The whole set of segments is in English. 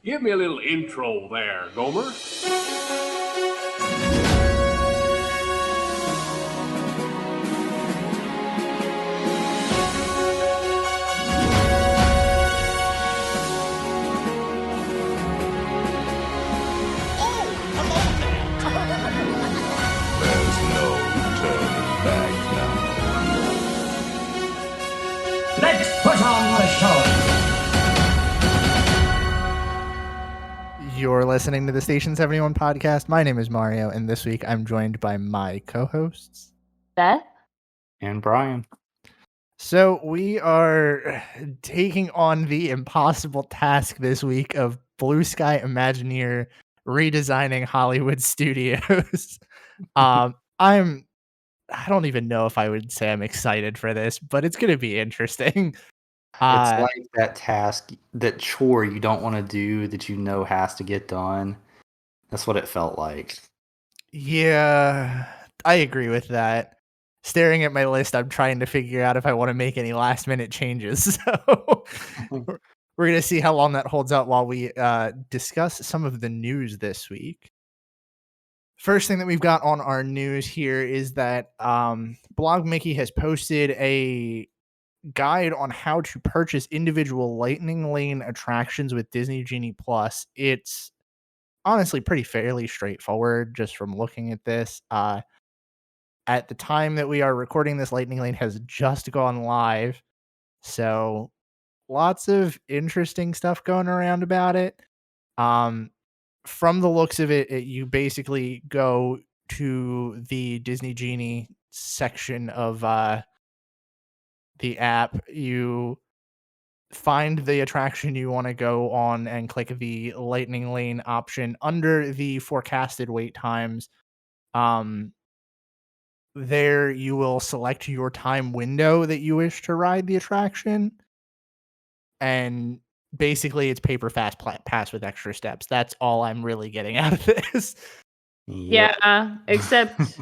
Give me a little intro there, Gomer. There's no turning back now. Let's put on the show. You're listening to the Station 71 podcast. My name is Mario, and this week I'm joined by my co-hosts, Beth? And Brian. So we are taking on the impossible task this week of Blue Sky Imagineer redesigning Hollywood studios. I don't even know if I would say I'm excited for this, but it's going to be interesting. It's like that task, that chore you don't want to do that you know has to get done. That's what it felt like. Yeah, I agree with that. Staring at my list, I'm trying to figure out if I want to make any last minute changes. So we're going to see how long that holds out while we discuss some of the news this week. First thing that we've got on our news here is that Blog Mickey has posted a guide on how to purchase individual Lightning Lane attractions with Disney Genie Plus. It's honestly fairly straightforward just from looking at this. At the time that we are recording this, Lightning Lane has just gone live. So lots of interesting stuff going around about it. From the looks of it, you basically go to the Disney Genie section of the app. You find the attraction you want to go on and click the Lightning Lane option under the forecasted wait times. There you will select your time window that you wish to ride the attraction, and basically it's paper fast pass with extra steps. That's all I'm really getting out of this. Yeah, except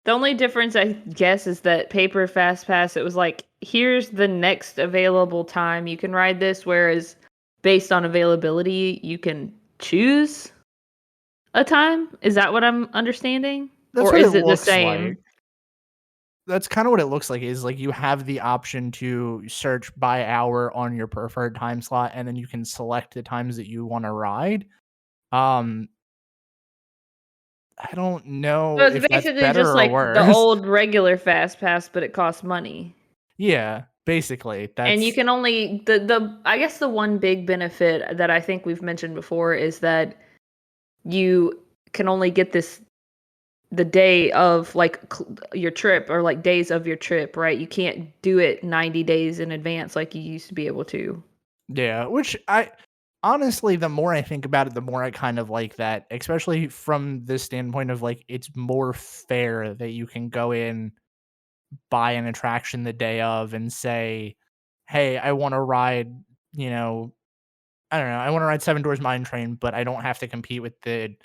the only difference I guess is that paper fast pass, it was like, here's the next available time you can ride this, whereas based on availability you can choose a time. Is that what I'm understanding? That's or what is it it the looks same? like. That's kind of what it looks like, is like you have the option to search by hour on your preferred time slot, and then you can select the times that you want to ride. I don't know So it's if that's basically better just or like worse. the old regular fast pass, but it costs money. Yeah, basically. And you can only I guess the one big benefit that I think we've mentioned before is that you can only get this the day of like your trip, or like days of your trip, right? You can't do it 90 days in advance like you used to be able to. Yeah, which I honestly, the more I think about it, the more I kind of like that, especially from this standpoint of like it's more fair that you can go in, buy an attraction the day of, and say, hey, I want to ride, I don't know, I want to ride Seven Doors Mine Train, but I don't have to compete with the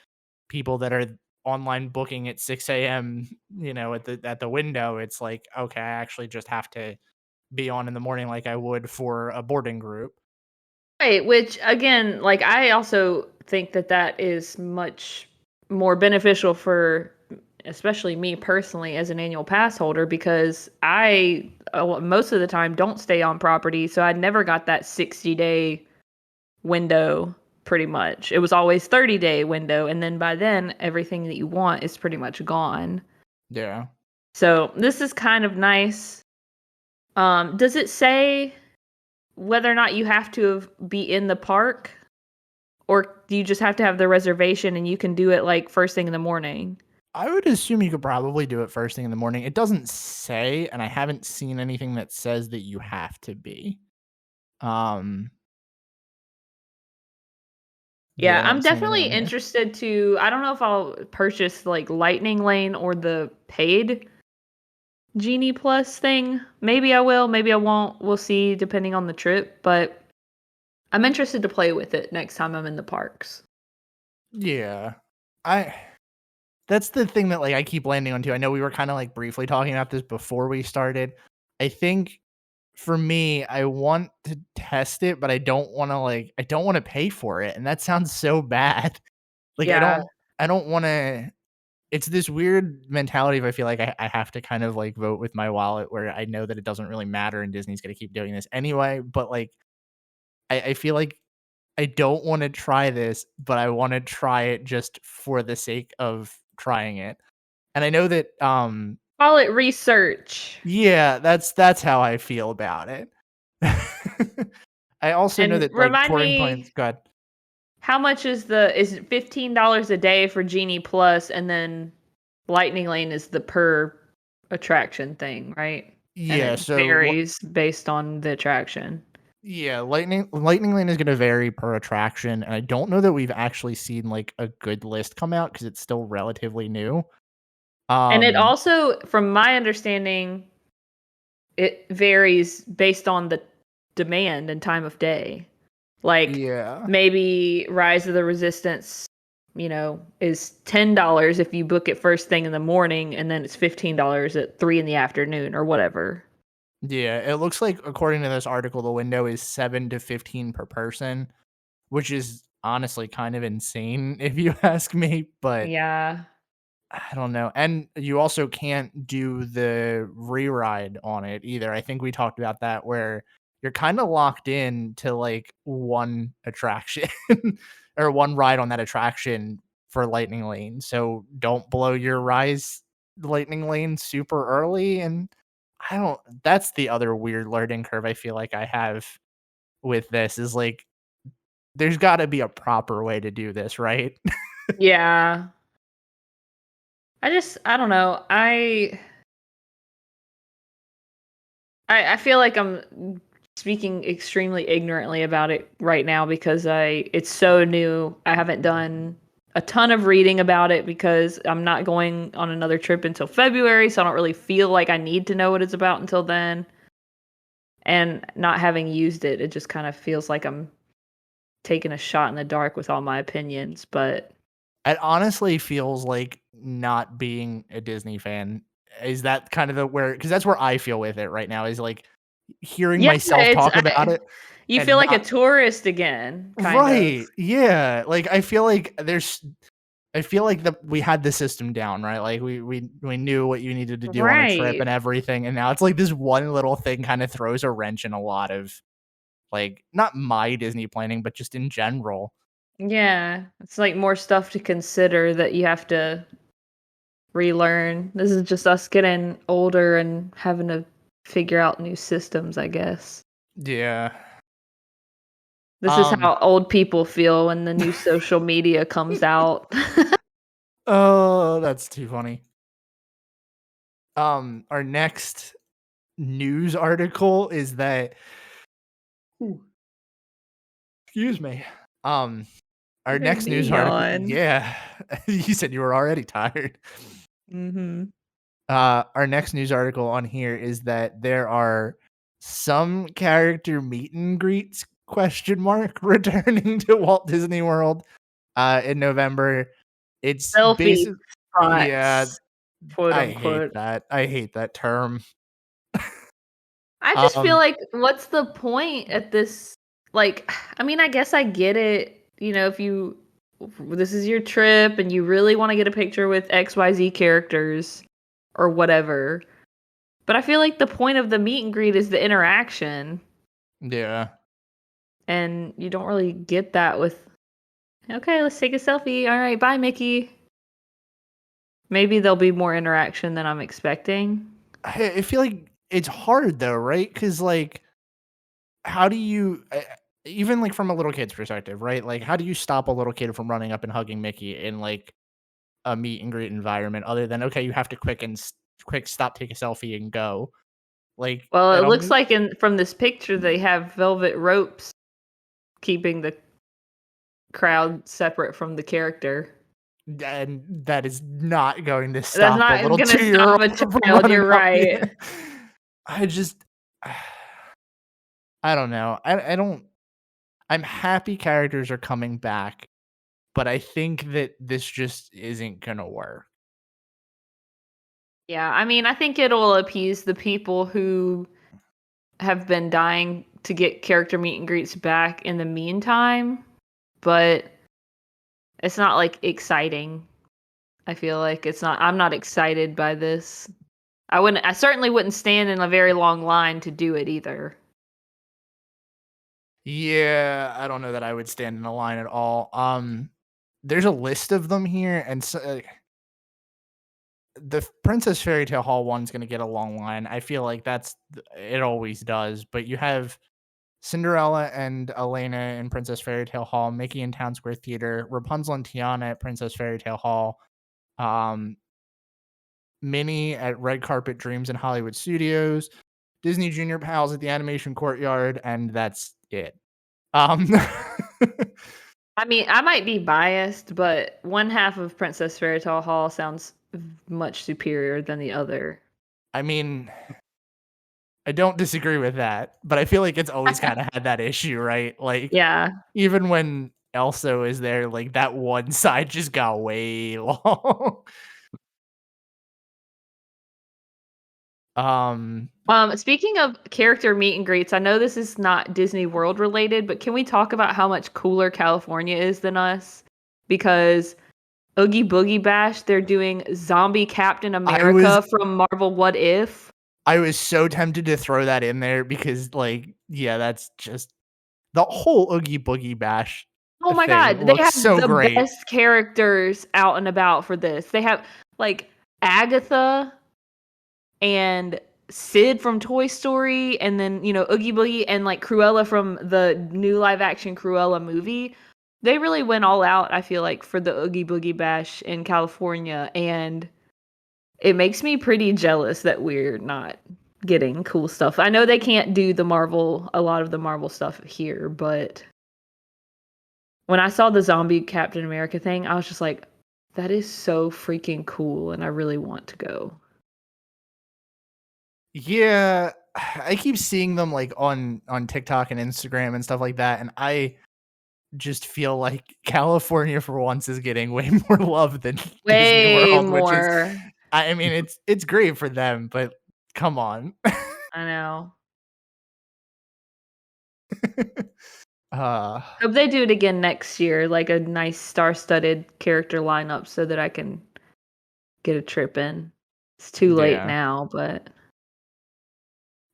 people that are online booking at 6 a.m., at the window. It's like, okay, I actually just have to be on in the morning like I would for a boarding group. Right, which again, like I also think that is much more beneficial for especially me personally as an annual pass holder, because I most of the time don't stay on property, so I never got that 60-day window. Pretty much it was always 30-day window, and then by then everything that you want is pretty much gone. Yeah. So this is kind of nice. Does it say whether or not you have to be in the park, or do you just have to have the reservation and you can do it like first thing in the morning? I would assume you could probably do it first thing in the morning. It doesn't say, and I haven't seen anything that says that you have to be. Yeah, I I'm don't see anything definitely on here. interested to. I don't know if I'll purchase like Lightning Lane or the paid Genie Plus thing. Maybe I will, maybe I won't. We'll see depending on the trip, but I'm interested to play with it next time I'm in the parks. Yeah. That's the thing that like I keep landing on too. I know we were kind of like briefly talking about this before we started. I think for me, I want to test it, but I don't want to pay for it, and that sounds so bad. Like Yeah. I don't want to. It's this weird mentality of I feel like I have to kind of like vote with my wallet, where I know that it doesn't really matter and Disney's gonna keep doing this anyway. But like I feel like I don't want to try this, but I want to try it just for the sake of trying it. And I know that Call it research. yeah, that's how I feel about it. I also know And that like remind touring planes. me, God, how much is it $15 a day for Genie Plus, and then Lightning Lane is the per attraction thing, right? And yeah. it varies based on the attraction. Yeah, Lightning Lane is going to vary per attraction, and I don't know that we've actually seen like a good list come out because it's still relatively new. And it also, from my understanding, it varies based on the demand and time of day. Like Yeah, maybe Rise of the Resistance, is $10 if you book it first thing in the morning, and then it's $15 at 3 in the afternoon or whatever. yeah. It looks like according to this article, the window is 7 to 15 per person, which is honestly kind of insane if you ask me. But Yeah. I don't know. And you also can't do the re-ride on it either. I think we talked about that where you're kind of locked in to like one attraction or one ride on that attraction for Lightning Lane. So don't blow your Rise Lightning Lane super early. And I don't, that's the other weird learning curve I feel like I have with this is like, there's got to be a proper way to do this, right? Yeah. I don't know. I feel like I'm speaking extremely ignorantly about it right now because it's so new. I haven't done a ton of reading about it because I'm not going on another trip until February, so I don't really feel like I need to know what it's about until then. And not having used it, it just kind of feels like I'm taking a shot in the dark with all my opinions, but It honestly feels like not being a Disney fan. Is that kind of the where because that's where I feel with it right now is like hearing yeah, myself talk about it you feel and like a not tourist again, kind of. right. Yeah. Like I feel like I feel like we had the system down, right? Like we knew what you needed to do on a trip Right. and everything. And now it's like this one little thing kind of throws a wrench in a lot of like not my Disney planning, but just in general. Yeah, it's like more stuff to consider that you have to relearn. This is just us getting older and having to figure out new systems, I guess. Yeah. This is how old people feel when the new social media comes out. Oh, that's too funny. Our next news article is that excuse me. Our next news article Yawn. yeah. You said you were already tired. Mhm. Our next news article on here is that there are some character meet and greets question mark returning to Walt Disney World in November. It's Selfie basic yeah, spots, quote I hate unquote. that. I hate that term. I just feel Um like what's the point at this, like, I mean, I guess I get it, if this is your trip and you really want to get a picture with XYZ characters or whatever. But I feel like the point of the meet and greet is the interaction, yeah. and you don't really get that with, okay, let's take a selfie. All right, bye, Mickey. Maybe there'll be more interaction than I'm expecting. I feel like it's hard though, right? Because like, how do you even like from a little kid's perspective, right? Like, how do you stop a little kid from running up and hugging Mickey in like a meet and greet environment, other than okay, you have to quick stop, take a selfie, and go. Like, Well, at it a looks like from this picture they have velvet ropes keeping the crowd separate from the character. and that is not going to That's stop a not little gonna stop 2-year-old a from child. running You're up. right. I just, I don't know. I don't. I'm happy characters are coming back, but I think that this just isn't gonna work. Yeah, I mean, I think it'll appease the people who have been dying to get character meet and greets back in the meantime, but it's not like exciting. I feel like I'm not excited by this. I certainly wouldn't stand in a very long line to do it either. Yeah, I don't know that I would stand in a line at all. There's a list of them here, and so, the Princess Fairy Tale Hall one's gonna get a long line. I feel like it always does. But you have Cinderella and Elena in Princess Fairy Tale Hall, Mickey in Town Square Theater, Rapunzel and Tiana at Princess Fairy Tale Hall, um, Minnie at Red Carpet Dreams in Hollywood Studios, Disney Junior Pals at the Animation Courtyard, and that's it. I mean, I might be biased, but one half of Princess Fairy Tale Hall sounds much superior than the other. I mean, I don't disagree with that, but I feel like it's always kind of had that issue, right? Like, Yeah. even when Elsa is there, like that one side just got way long. Speaking of character meet and greets, I know this is not Disney World related, but can we talk about how much cooler California is than us? Because Oogie Boogie Bash, they're doing Zombie Captain America from Marvel What If. I was so tempted to throw that in there because, like, yeah, that's just the whole Oogie Boogie Bash. Oh my god, they have the best characters out and about for this. They have like Agatha and Sid from Toy Story, and then, Oogie Boogie and like Cruella from the new live action Cruella movie. They really went all out, I feel like, for the Oogie Boogie Bash in California, and it makes me pretty jealous that we're not getting cool stuff. I know they can't do a lot of the Marvel stuff here, but when I saw the Zombie Captain America thing, I was just like, that is so freaking cool, and I really want to go. Yeah, I keep seeing them like on TikTok and Instagram and stuff like that, and I just feel like California for once is getting way more love than Disney World, more. which is, I mean, it's great for them, but come on. I know. Hope they do it again next year, like a nice star-studded character lineup, so that I can get a trip in. It's too late now, but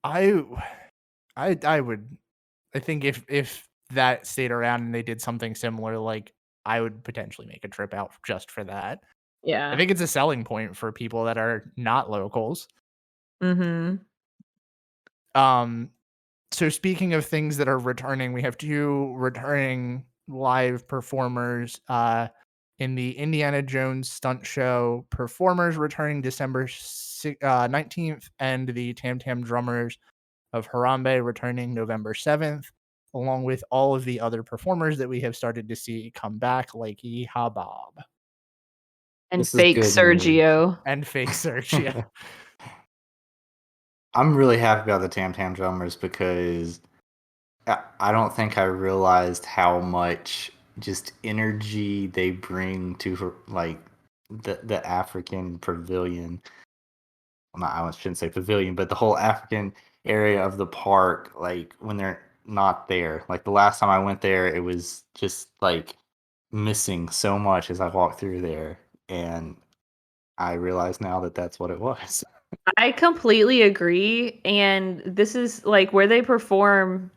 I would. I think if that stayed around and they did something similar, like, I would potentially make a trip out just for that. Yeah. I think it's a selling point for people that are not locals. Mm-hmm. So speaking of things that are returning, we have 2 returning live performers in the Indiana Jones stunt show. Performers returning December 19th, and the Tam Tam Drummers of Harambe returning November 7th, along with all of the other performers that we have started to see come back, like Yeehaw Bob. And fake Sergio. And fake Sergio. I'm really happy about the Tam Tam Drummers because I don't think I realized how much just energy they bring to like the African pavilion. Well, I shouldn't say pavilion, but the whole African area of the park. Like when they're not there, like the last time I went there, it was just like missing so much as I walked through there, and I realize now that that's what it was. I completely agree, and this is like where they perform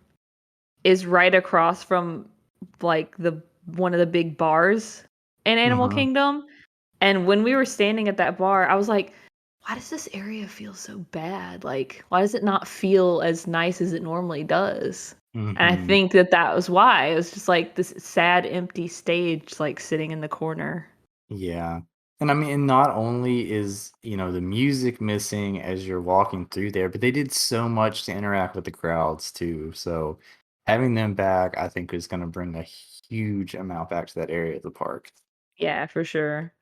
is right across from like one of the big bars in Animal Kingdom. And when we were standing at that bar, I was like, why does this area feel so bad? Like, why does it not feel as nice as it normally does? And I think that was why. It was just like this sad, empty stage, like sitting in the corner. Yeah. And I mean, not only is, the music missing as you're walking through there, but they did so much to interact with the crowds too. So having them back, I think, is going to bring a huge amount back to that area of the park. Yeah, for sure.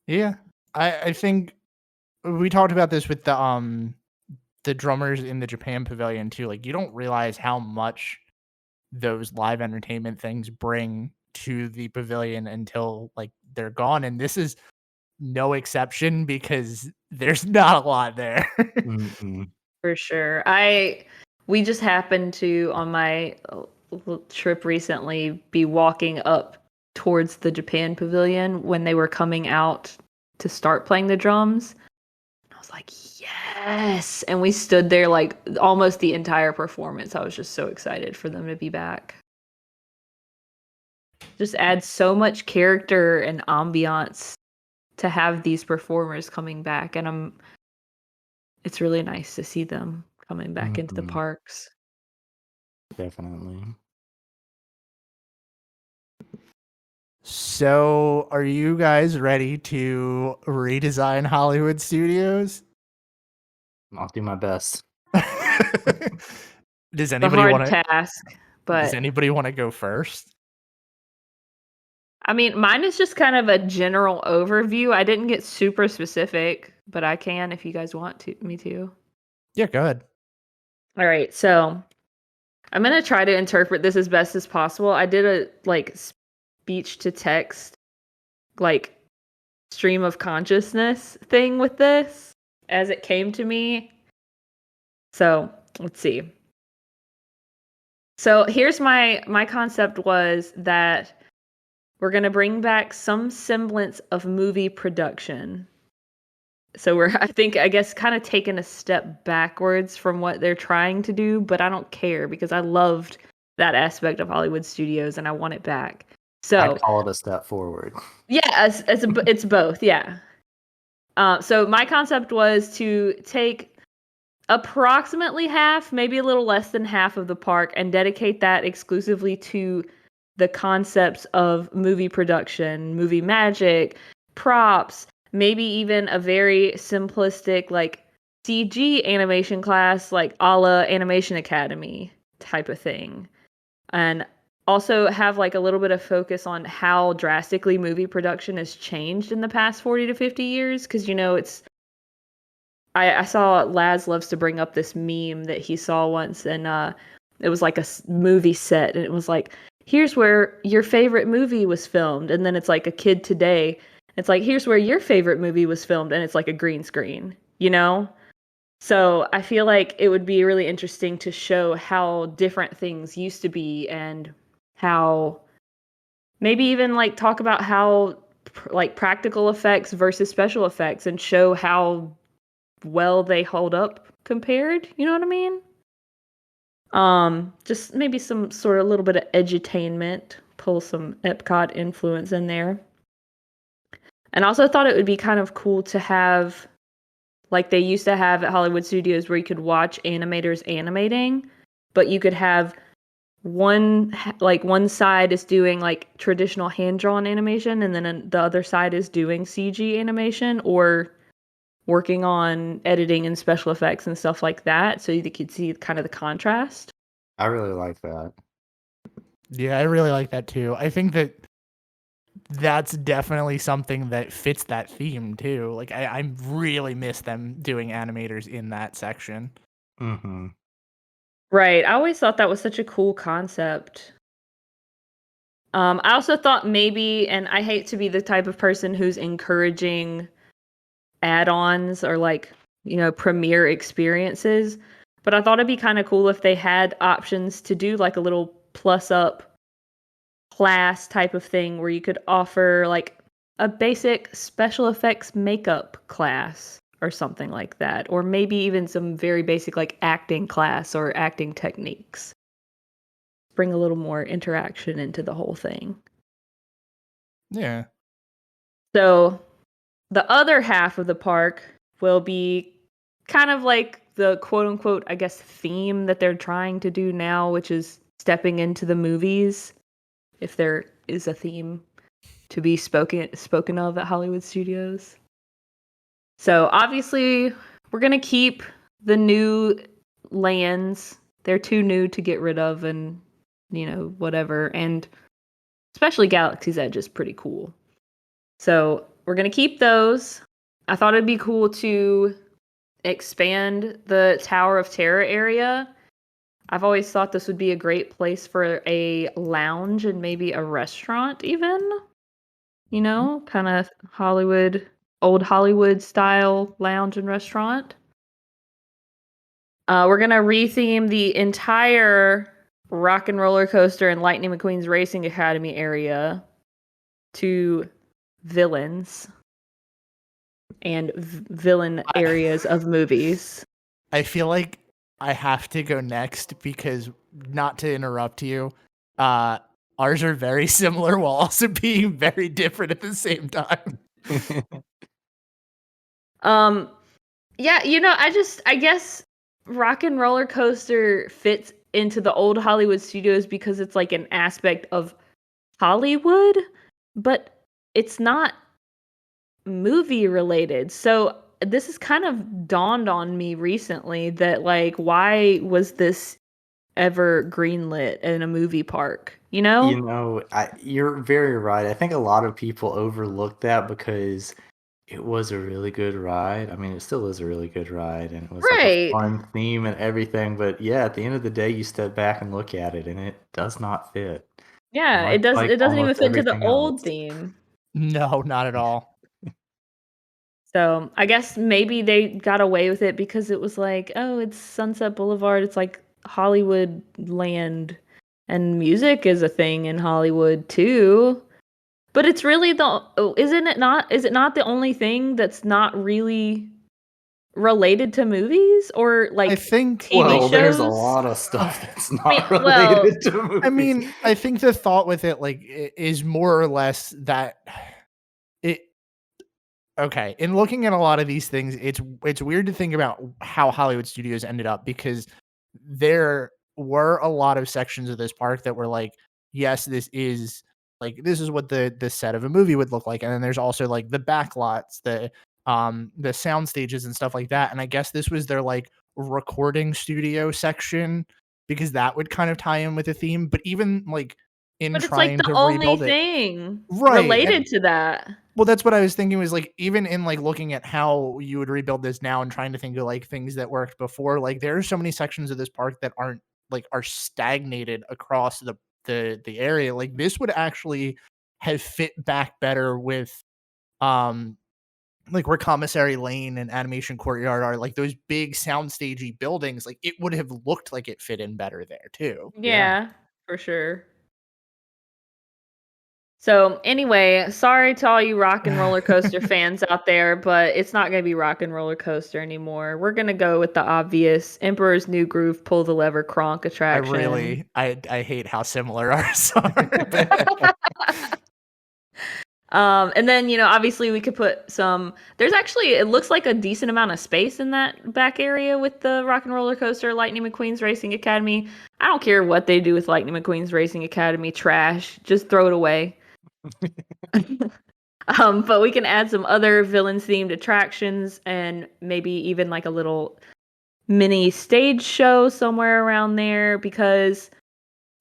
Yeah. I think we talked about this with the drummers in the Japan pavilion too. Like, you don't realize how much those live entertainment things bring to the pavilion until like they're gone, and this is no exception because there's not a lot there. For sure. We just happened to, on my trip recently, be walking up towards the Japan pavilion when they were coming out to start playing the drums. I was like, yes. And we stood there like almost the entire performance. I was just so excited for them to be back. Just adds so much character and ambiance to have these performers coming back. And it's really nice to see them coming back into the parks. Definitely. So, are you guys ready to redesign Hollywood Studios? I'll do my best. Does A anybody hard want to? task, Does but anybody want to go first? I mean, mine is just kind of a general overview. I didn't get super specific, but I can if you guys want me to. Yeah, go ahead. All right, so I'm gonna try to interpret this as best as possible. I did a speech to text, like stream of consciousness thing with this as it came to me. So let's see. So here's my concept was that we're gonna bring back some semblance of movie production. So we're, I guess, kind of taking a step backwards from what they're trying to do, but I don't care because I loved that aspect of Hollywood Studios and I want it back. So I'd call it a step forward. yeah, it's both, yeah. So my concept was to take approximately half, maybe a little less than half of the park and dedicate that exclusively to the concepts of movie production, movie magic, props, maybe even a very simplistic like CG animation class, like a la Animation Academy type of thing. And also have like a little bit of focus on how drastically movie production has changed in the past 40 to 50 years. Because, it's I saw Laz loves to bring up this meme that he saw once, and it was like a movie set, and it was like, here's where your favorite movie was filmed, and then it's like a kid today. It's like, here's where your favorite movie was filmed, and it's like a green screen, So I feel like it would be really interesting to show how different things used to be, and how maybe even like talk about how like practical effects versus special effects, and show how well they hold up compared, you know what I mean? Just maybe some sort of little bit of edutainment, pull some Epcot influence in there. And I also thought it would be kind of cool to have, like they used to have at Hollywood Studios, where you could watch animators animating, but you could have one side is doing like traditional hand-drawn animation, and then the other side is doing CG animation, or working on editing and special effects and stuff like that, so you could see kind of the contrast. I really like that. Yeah, I really like that too. I think that's definitely something that fits that theme too. Like I really miss them doing animators in that section. Mm-hmm. Right. I always thought that was such a cool concept. I also thought maybe, and I hate to be the type of person who's encouraging add-ons or like, premiere experiences, but I thought it'd be kind of cool if they had options to do like a little plus up class type of thing, where you could offer like a basic special effects makeup class or something like that, or maybe even some very basic like acting class or acting techniques. Bring a little more interaction into the whole thing. Yeah. So the other half of the park will be kind of like the quote unquote, I guess, theme that they're trying to do now, which is stepping into the movies, if there is a theme to be spoken of at Hollywood Studios. So obviously we're going to keep the new lands. They're too new to get rid of, and whatever. And especially Galaxy's Edge is pretty cool. So we're going to keep those. I thought it'd be cool to expand the Tower of Terror area. I've always thought this would be a great place for a lounge and maybe a restaurant even. Kind of old Hollywood style lounge and restaurant. We're gonna retheme the entire Rock and Roller Coaster and Lightning McQueen's Racing Academy area to villains and villain areas of movies. I feel like I have to go next because, not to interrupt you, ours are very similar while also being very different at the same time. Yeah, I guess Rock and Roller Coaster fits into the old Hollywood studios because it's like an aspect of Hollywood, but it's not movie related. So this has kind of dawned on me recently that, like, why was this ever greenlit in a movie park? You're very right. I think a lot of people overlook that because it was a really good ride. I mean, it still is a really good ride, and it was like a Right. fun theme and everything. But yeah, at the end of the day, you step back and look at it, and it does not fit. Yeah, Much it doesn't like even almost fit into the everything old else. theme. No, not at all. So I guess maybe they got away with it because it was like, oh, it's Sunset Boulevard. It's like Hollywood land, and music is a thing in Hollywood too. But it's really isn't it not? Is it not the only thing that's not really related to movies or like I think TV shows? There's a lot of stuff that's not well, related to movies. I mean, I think the thought with it is more or less that it okay, in looking at a lot of these things, it's weird to think about how Hollywood studios ended up because there were a lot of sections of this park that were like, yes, this is what the set of a movie would look like. And then there's also like the backlots, the sound stages and stuff like that. And I guess this was their like recording studio section because that would kind of tie in with the theme. But even like in but it's like trying the to only rebuild it, thing right, related to that. well, that's what I was thinking was like, even in like looking at how you would rebuild this now and trying to think of like things that worked before, like there are so many sections of this park that are stagnated across the area. Like this would actually have fit back better with like where Commissary Lane and Animation Courtyard are, like those big soundstagey buildings, like it would have looked like it fit in better there too. Yeah, for sure. So anyway, sorry to all you Rock and Roller Coaster fans out there, but it's not going to be Rock and Roller Coaster anymore. We're going to go with the obvious Emperor's New Groove Pull the Lever Kronk attraction. I hate how similar ours are. And then, obviously we could put there's actually, it looks like a decent amount of space in that back area with the Rock and Roller Coaster, Lightning McQueen's Racing Academy. I don't care what they do with Lightning McQueen's Racing Academy, trash, just throw it away. But we can add some other villains themed attractions and maybe even like a little mini stage show somewhere around there because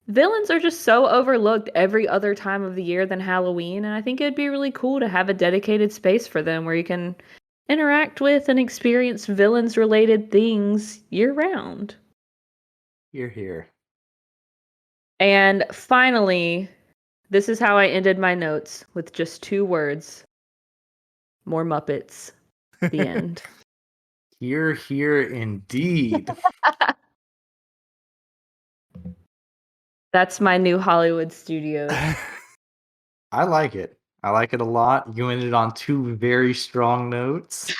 villains are just so overlooked every other time of the year than Halloween, and I think it'd be really cool to have a dedicated space for them where you can interact with and experience villains related things year round. You're here. And finally, this is how I ended my notes with just 2 words. More Muppets. The end. You're here indeed. That's my new Hollywood Studios. I like it. I like it a lot. You ended on 2 very strong notes.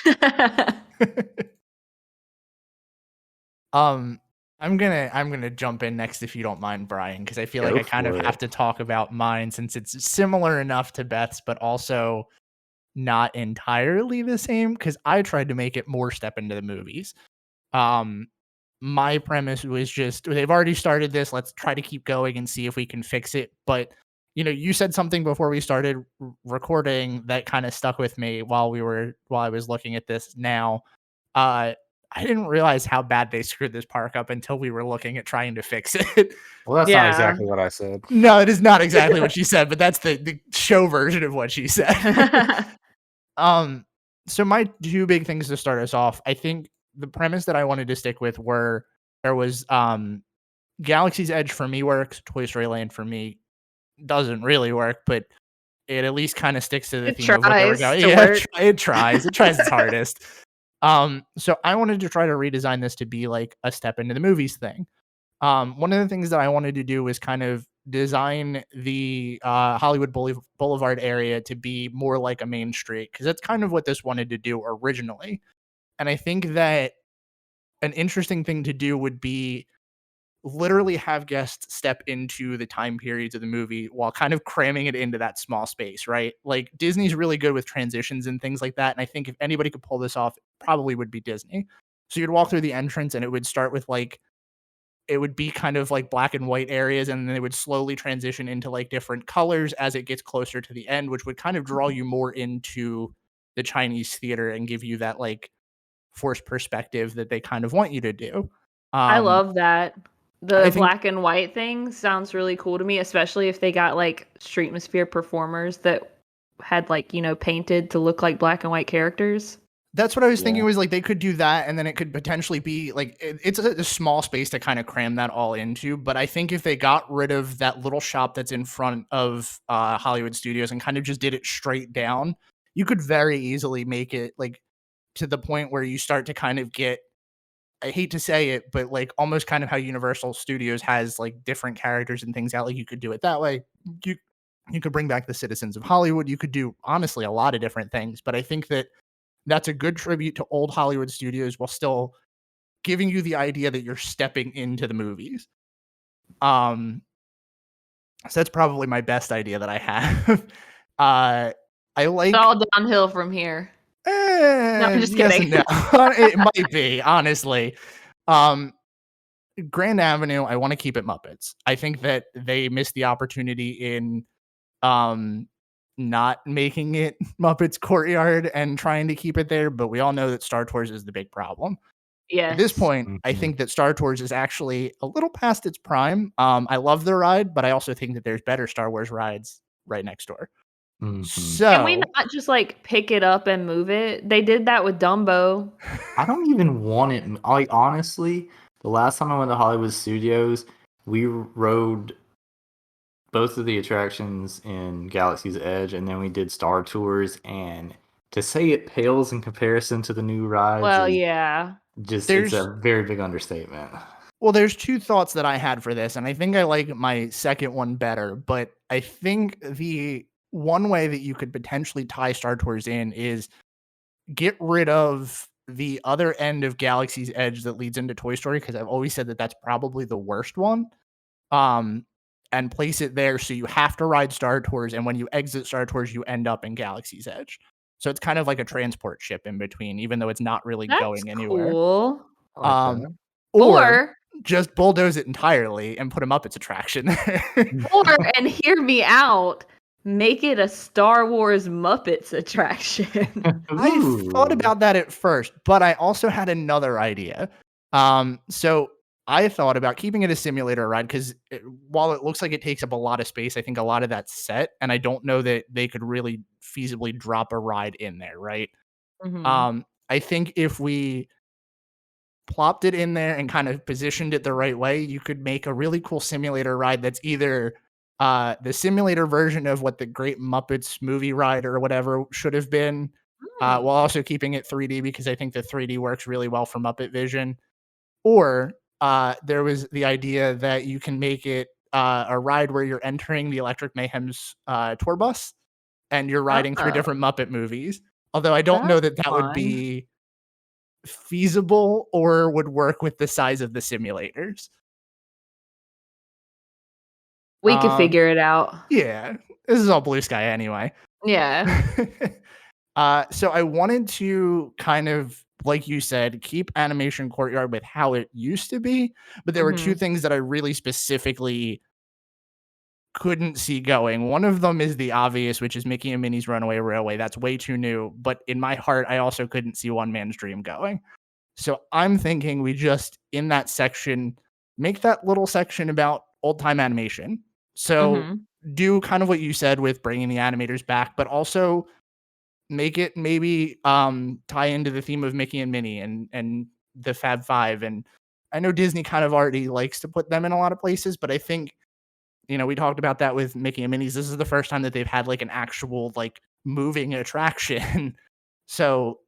I'm gonna jump in next if you don't mind, Brian, because I feel like I kind of have to talk about mine since it's similar enough to Beth's, but also not entirely the same. Because I tried to make it more step into the movies. My premise was just they've already started this. Let's try to keep going and see if we can fix it. But you said something before we started recording that kind of stuck with me while I was looking at this now. I didn't realize how bad they screwed this park up until we were looking at trying to fix it. Well, that's not exactly what I said. No, it is not exactly what she said, but that's the show version of what she said. So my 2 big things to start us off, I think the premise that I wanted to stick with was Galaxy's Edge for me works, Toy Story Land for me doesn't really work, but it at least kind of sticks to the theme of what they were going. Yeah, it tries its hardest. So I wanted to try to redesign this to be like a step into the movies thing. One of the things that I wanted to do was kind of design the Hollywood Boulevard area to be more like a main street, because that's kind of what this wanted to do originally. And I think that an interesting thing to do would be literally have guests step into the time periods of the movie while kind of cramming it into that small space, right? Like Disney's really good with transitions and things like that. And I think if anybody could pull this off, it probably would be Disney. So you'd walk through the entrance and it would start with like, it would be kind of like black and white areas, and then they would slowly transition into like different colors as it gets closer to the end, which would kind of draw you more into the Chinese theater and give you that like forced perspective that they kind of want you to do. I Um, love that. I The think black and white thing sounds really cool to me, especially if they got like streetmosphere performers that had like, painted to look like black and white characters. that's what I was thinking, Yeah. was like they could do that, and then it could potentially be like it's a small space to kind of cram that all into. But I think if they got rid of that little shop that's in front of Hollywood Studios and kind of just did it straight down, you could very easily make it like to the point where you start to kind of get, I hate to say it, but like almost kind of how Universal Studios has like different characters and things out. Like you could do it that way. You you could bring back the citizens of Hollywood. You could do honestly a lot of different things. But I think that that's a good tribute to old Hollywood studios while still giving you the idea that you're stepping into the movies. Um, so that's probably my best idea that I have. I like It's all downhill from here. I'm just yes kidding. and no. It might be, honestly. Um, Grand Avenue, I want to keep it Muppets. I think that they missed the opportunity in um not making it Muppets Courtyard and trying to keep it there, but we all know that Star Tours is the big problem. At this Yes. point, I think that Star Tours is actually a little past its prime. I love the ride, but I also think that there's better Star Wars rides right next door. Mhm. Can we So not just like pick it up and move it? They did that with Dumbo. I don't even want it. Like honestly, the last time I went to Hollywood Studios, we rode both of the attractions in Galaxy's Edge, and then we did Star Tours. And to say it pales in comparison to the new rides, Well, is yeah. just There's- it's a very big understatement. Well, there's two thoughts that I had for this, and I think I like my second one better, but I think the one way that you could potentially tie Star Tours in is get rid of the other end of Galaxy's Edge that leads into Toy Story, because I've always said that that's probably the worst one. And place it there so you have to ride Star Tours, and when you exit Star Tours, you end up in Galaxy's Edge. So it's kind of like a transport ship in between, even though it's not really That's going anywhere. cool. I like that. Or just bulldoze it entirely and put a Muppets attraction there. Or, and hear me out, make it a Star Wars Muppets attraction. I thought Ooh. about that at first, but I also had another idea. So I thought about keeping it a simulator ride, because while it looks like it takes up a lot of space, I think a lot of that's set, and I don't know that they could really feasibly drop a ride in there, right? Mhm. I think if we plopped it in there and kind of positioned it the right way, you could make a really cool simulator ride that's either the simulator version of what the Great Muppets movie ride or whatever should have been, while also keeping it 3D, because I think the 3D works really well for Muppet Vision. Or there was the idea that you can make it a ride where you're entering the Electric Mayhem's tour bus and you're riding through Oh, different Muppet movies. Although I don't know that that's that would fun. be feasible or would work with the size of the simulators. We could figure it out. Yeah, this is all blue sky anyway. Yeah. So I wanted to kind of, like you said, keep Animation Courtyard with how it used to be, but there were two things that I really specifically couldn't see going. One of them is the obvious, which is Mickey and Minnie's Runaway Railway. That's way too new, but in my heart, I also couldn't see One Man's Dream going. So I'm thinking we just, in that section, make that little section about old time animation. So do kind of what you said with bringing the animators back, but also make it maybe tie into the theme of Mickey and Minnie and the Fab Five. And I know Disney kind of already likes to put them in a lot of places, but I think, we talked about that with Mickey and Minnie's. This is the first time that they've had like an actual like moving attraction. So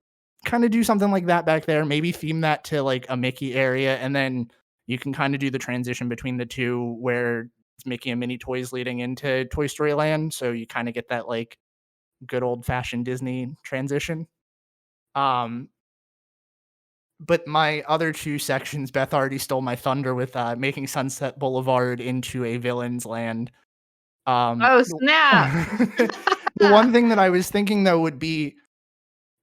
kind of do something like that back there. Maybe theme that to like a Mickey area, and then you can kind of do the transition between the two where it's Mickey and Minnie toys leading into Toy Story Land. So you kind of get that like good old fashioned Disney transition. But my other two sections, Beth already stole my thunder with making Sunset Boulevard into a villain's land. Oh, snap. The one thing that I was thinking though would be,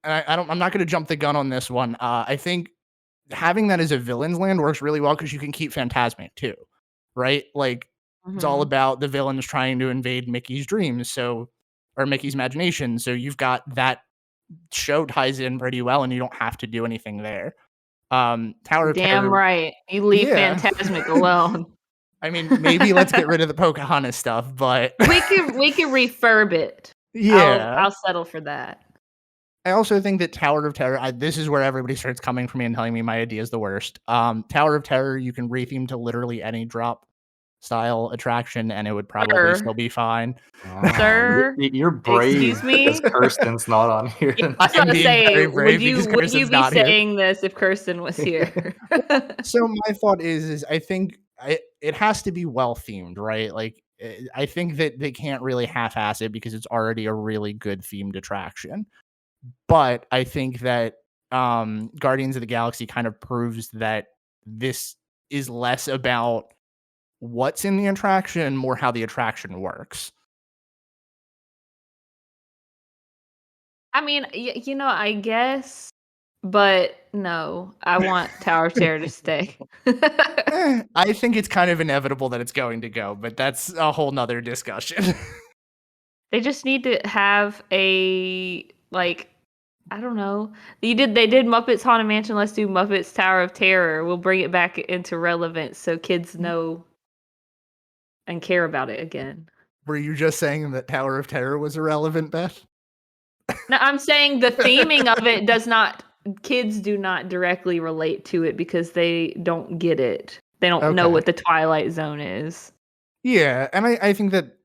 and I'm not going to jump the gun on this one. I think having that as a villain's land works really well because you can keep Fantasmic too, right? Like it's all Mhm. about the villains trying to invade Mickey's dreams, or Mickey's imagination. So you've got that show ties in pretty well, and you don't have to do anything there. Tower of Damn Terror, right. You leave yeah. Fantasmic alone. I mean, maybe let's get rid of the Pocahontas stuff, but We can refurb it. yeah. I'll settle for that. I also think that Tower of Terror, this is where everybody starts coming for me and telling me my idea is the worst. Tower of Terror, you can retheme to literally any drop style attraction, and it would probably Sir. still be fine. Wow, Sir, you're brave excuse me? because Kirsten's not on here. I was I'm gonna being say, very brave would you because would you Kirsten's be not here. saying this if Kirsten was here? So my thought is I think it has to be well themed, right? Like I think that they can't really half-ass it because it's already a really good themed attraction. But I think that Guardians of the Galaxy kind of proves that this is less about what's in the attraction, more how the attraction works. I mean, I guess, but no, I want Tower of Terror to stay. I think it's kind of inevitable that it's going to go, but that's a whole nother discussion. They just need to have a I don't know. They did Muppets Haunted Mansion. Let's do Muppets Tower of Terror. We'll bring it back into relevance so kids know and care about it again. Were you just saying that Tower of Terror was irrelevant, Beth? No, I'm saying the theming of it kids do not directly relate to it because they don't get it. They don't know Okay. what the Twilight Zone is. Yeah, and I think that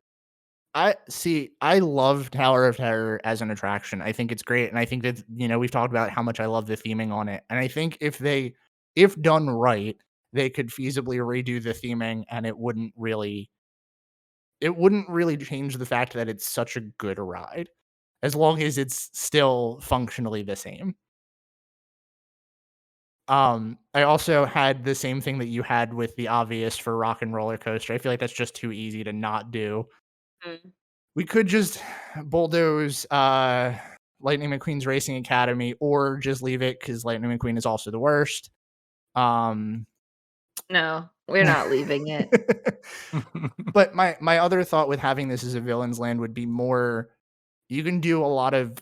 I love Tower of Terror as an attraction. I think it's great, and I think that we've talked about how much I love the theming on it, and I think if done right, they could feasibly redo the theming, and it wouldn't really change the fact that it's such a good ride, as long as it's still functionally the same. I also had the same thing that you had with the obvious for Rock and Roller Coaster. I feel like that's just too easy to not do. Mm. We could just bulldoze Lightning McQueen's Racing Academy, or just leave it because Lightning McQueen is also the worst. No, we're not leaving it. But my other thought with having this as a villain's land would be more, you can do a lot of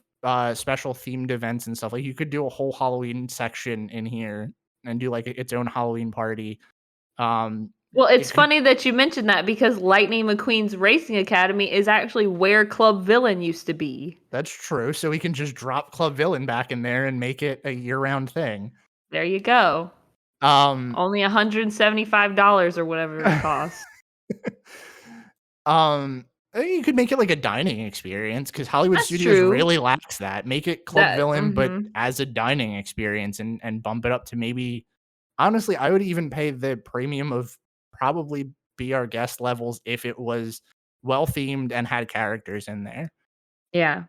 special themed events and stuff. Like you could do a whole Halloween section in here and do like its own Halloween party. Well, it's funny that you mentioned that because Lightning McQueen's Racing Academy is actually where Club Villain used to be. That's true. So we can just drop Club Villain back in there and make it a year-round thing. There you go. Only $175 or whatever it costs. You could make it like a dining experience because Hollywood That's Studios true. really lacks that. Make it Club Villain, but as a dining experience, and bump it up to maybe. Honestly, I would even pay the premium of probably Be Our Guest levels if it was well themed and had characters in there. Yeah.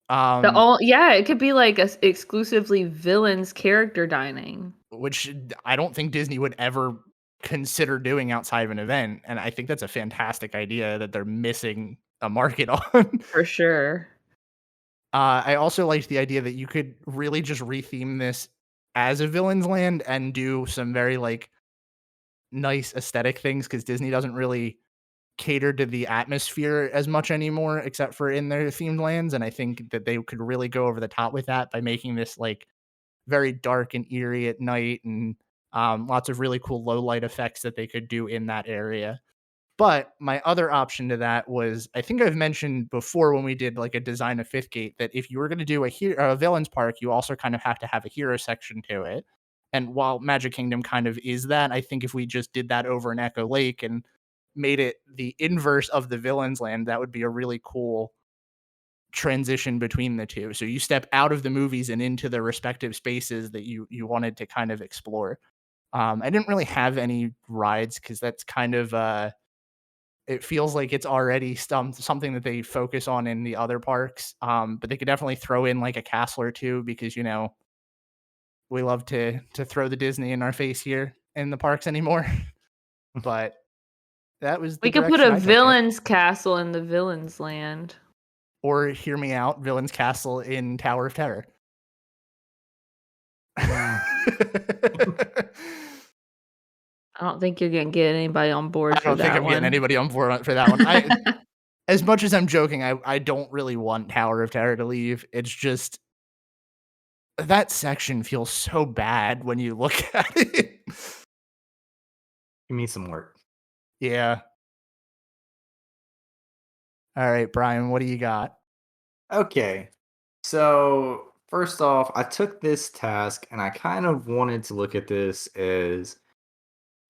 Um, it could be like exclusively villains character dining. Which I don't think Disney would ever consider doing outside of an event, and I think that's a fantastic idea that they're missing a market on. For sure. I also liked the idea that you could really just retheme this as a villain's land and do some very like nice aesthetic things, because Disney doesn't really cater to the atmosphere as much anymore, except for in their themed lands. And I think that they could really go over the top with that by making this like very dark and eerie at night, and lots of really cool low light effects that they could do in that area. But my other option to that was, I think I've mentioned before when we did like a design of Fifth Gate, that if you were going to do a villains park, you also kind of have to have a hero section to it. And while Magic Kingdom kind of is that, I think if we just did that over in Echo Lake and made it the inverse of the villains land, that would be a really cool transition between the two. So you step out of the movies and into the respective spaces that you wanted to kind of explore. I didn't really have any rides because that's kind of it feels like it's already something that they focus on in the other parks. But they could definitely throw in like a castle or two because we love to throw the Disney in our face here in the parks anymore. But that was the We could put direction a I took it. villain's castle in the villain's land. Or hear me out, Villain's Castle in Tower of Terror. I don't think you're gonna get anybody on board I for don't think that I'm one. getting anybody on board for that one. As much as I'm joking, I don't really want Tower of Terror to leave. It's just that section feels so bad when you look at it. Give me some work. Yeah. All right, Brian, what do you got? Okay. So, first off, I took this task and I kind of wanted to look at this as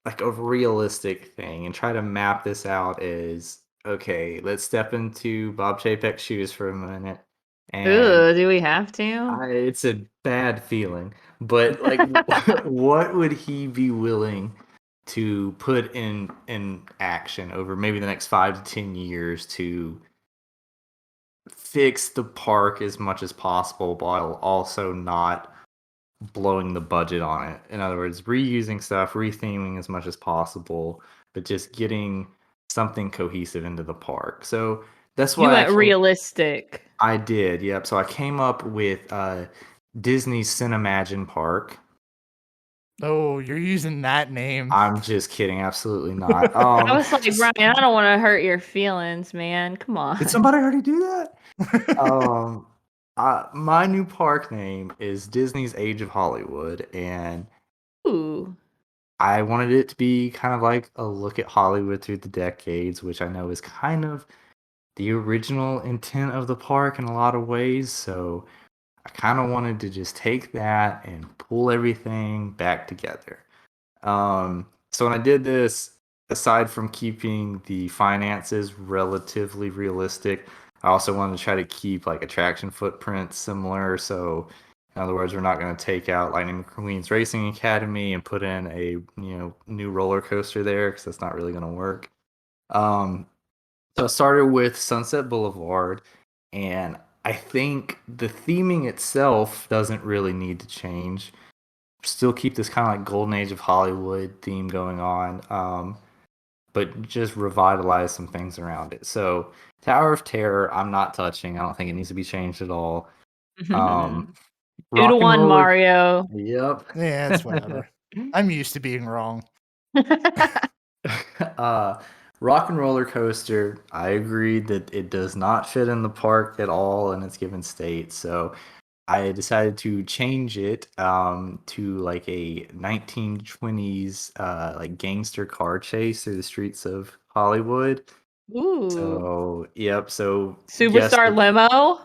like a realistic thing and try to map this out as okay, let's step into Bob Chapek's shoes for a minute. And Ooh, do we have to? it's a bad feeling, but like, what would he be willing to put in action over maybe the next 5 to 10 years to fix the park as much as possible while also not blowing the budget on it? In other words, reusing stuff, retheming as much as possible, but just getting something cohesive into the park. So that's You why went realistic. I did. Yep. So I came up with Disney's Cinemagine Park. Oh, you're using that name. I'm just kidding. Absolutely not. I was like, Brian, I don't want to hurt your feelings, man. Come on. Did somebody already do that? My new park name is Disney's Age of Hollywood, and Ooh. I wanted it to be kind of like a look at Hollywood through the decades, which I know is kind of the original intent of the park in a lot of ways. So I kind of wanted to just take that and pull everything back together. So when I did this, aside from keeping the finances relatively realistic, I also wanted to try to keep like attraction footprints similar. So in other words, we're not going to take out Lightning McQueen's Racing Academy and put in a new roller coaster there because that's not really going to work. So I started with Sunset Boulevard, and I think the theming itself doesn't really need to change. Still keep this kind of like Golden Age of Hollywood theme going on, but just revitalize some things around it. So Tower of Terror, I'm not touching. I don't think it needs to be changed at all. 2-1 Rock'n'Roller- Mario. Yep. Yeah, it's whatever. I'm used to being wrong. Rock and Roller Coaster, I agree that it does not fit in the park at all in its given state. So I decided to change it to like a 1920s like gangster car chase through the streets of Hollywood. Ooh. So yep. So Superstar yes, limo?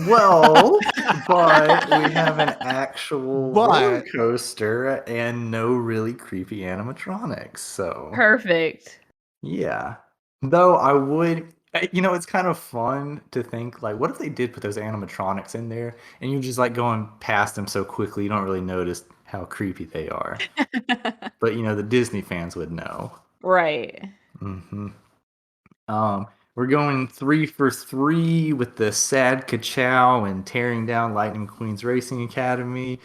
well, but we have an actual roller But- coaster and no really creepy animatronics. So Perfect. yeah. Though I would, it's kind of fun to think, like, what if they did put those animatronics in there and you're just like going past them so quickly you don't really notice how creepy they are. But, the Disney fans would know. Right. Mm-hmm. We're going 3 for 3 with the Sad Ka-Chow and tearing down Lightning McQueen's Racing Academy.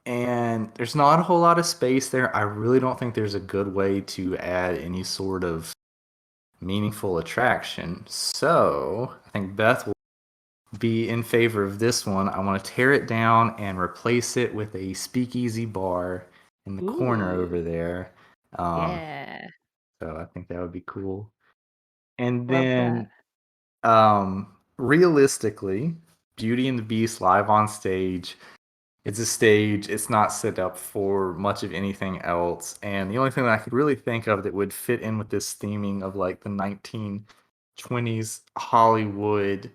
And there's not a whole lot of space there. I really don't think there's a good way to add any sort of meaningful attraction. So I think Beth will be in favor of this one. I want to tear it down and replace it with a speakeasy bar in the corner Ooh. over there. Yeah. So I think that would be cool. And Love then realistically, Beauty and the Beast live on stage. It's a stage. It's not set up for much of anything else. And the only thing that I could really think of that would fit in with this theming of like the 1920s Hollywood,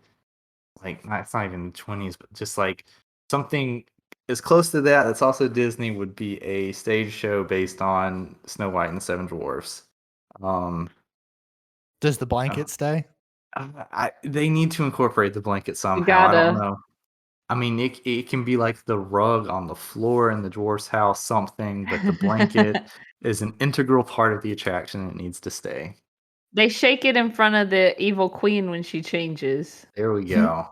like it's not even the 20s, but just like something as close to that that's also Disney would be a stage show based on Snow White and the Seven Dwarfs. Does the blanket stay? They need to incorporate the blanket You somehow. I don't gotta. know. I mean, it can be like the rug on the floor in the dwarf's house, something, but the blanket is an integral part of the attraction and it needs to stay. They shake it in front of the evil queen when she changes. There we go.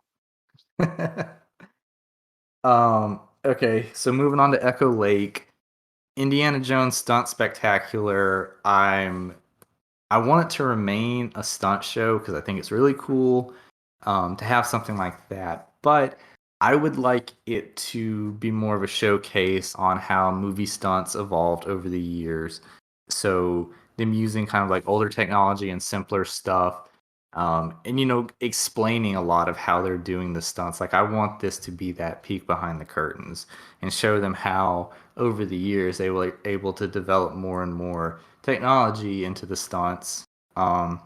Okay, so moving on to Echo Lake, Indiana Jones Stunt Spectacular. I want it to remain a stunt show because I think it's really cool to have something like that. But I would like it to be more of a showcase on how movie stunts evolved over the years. So them using kind of like older technology and simpler stuff. And explaining a lot of how they're doing the stunts. Like I want this to be that peek behind the curtains and show them how over the years they were able to develop more and more technology into the stunts. And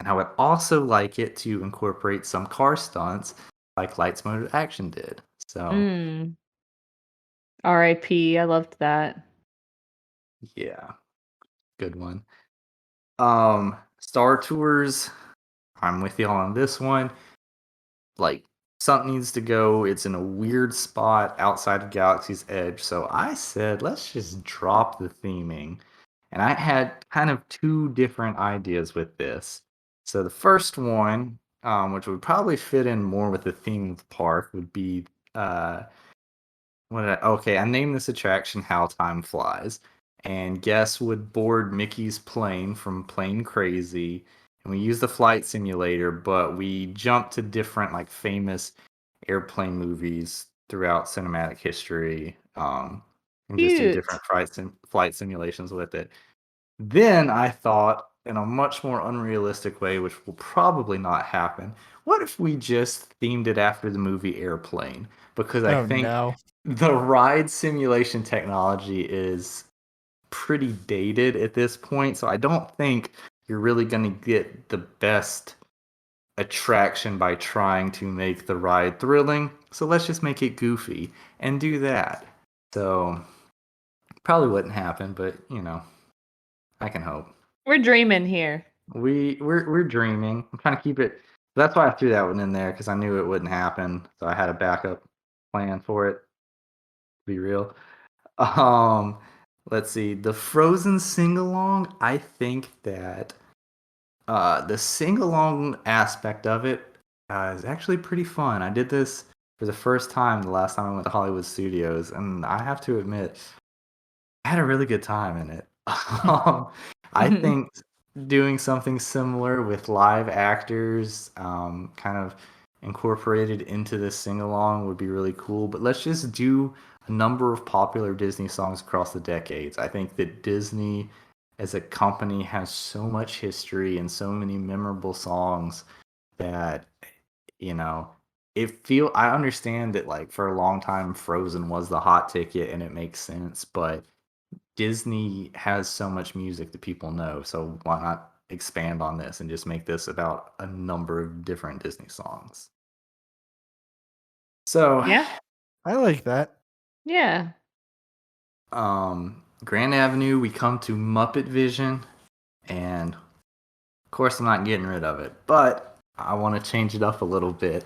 I would also like it to incorporate some car stunts like Lights Motor Action did. So Mm. R.I.P. I loved that. yeah, good one. Star Tours, I'm with y'all on this one. Like something needs to go. It's in a weird spot outside of Galaxy's Edge. So I said, let's just drop the theming. And I had kind of two different ideas with this. So the first one, which would probably fit in more with the theme of the park, would be I named this attraction How Time Flies. And guests would board Mickey's plane from Plane Crazy. And we use the flight simulator, but we jump to different like famous airplane movies throughout cinematic history. And just do Cute. different flight simulations with it. Then I thought, in a much more unrealistic way, which will probably not happen, what if we just themed it after the movie Airplane? Because I Oh think no. the ride simulation technology is pretty dated at this point, so I don't think you're really going to get the best attraction by trying to make the ride thrilling. So let's just make it goofy and do that. So probably wouldn't happen, but I can hope. We're dreaming here. We're dreaming. I'm trying to keep it. That's why I threw that one in there because I knew it wouldn't happen. So I had a backup plan for it. To be real. Um, let's see. The Frozen sing along. I think that the sing along aspect of it is actually pretty fun. I did this for the first time the last time I went to Hollywood Studios, and I have to admit, I had a really good time in it. I think doing something similar with live actors, kind of incorporated into this sing along would be really cool. But let's just do a number of popular Disney songs across the decades. I think that Disney as a company has so much history and so many memorable songs that, I understand that like for a long time Frozen was the hot ticket and it makes sense, but Disney has so much music that people know, so why not expand on this and just make this about a number of different Disney songs? So, Yeah. I like that. Yeah. Grand Avenue, we come to Muppet Vision, and of course I'm not getting rid of it, but I want to change it up a little bit.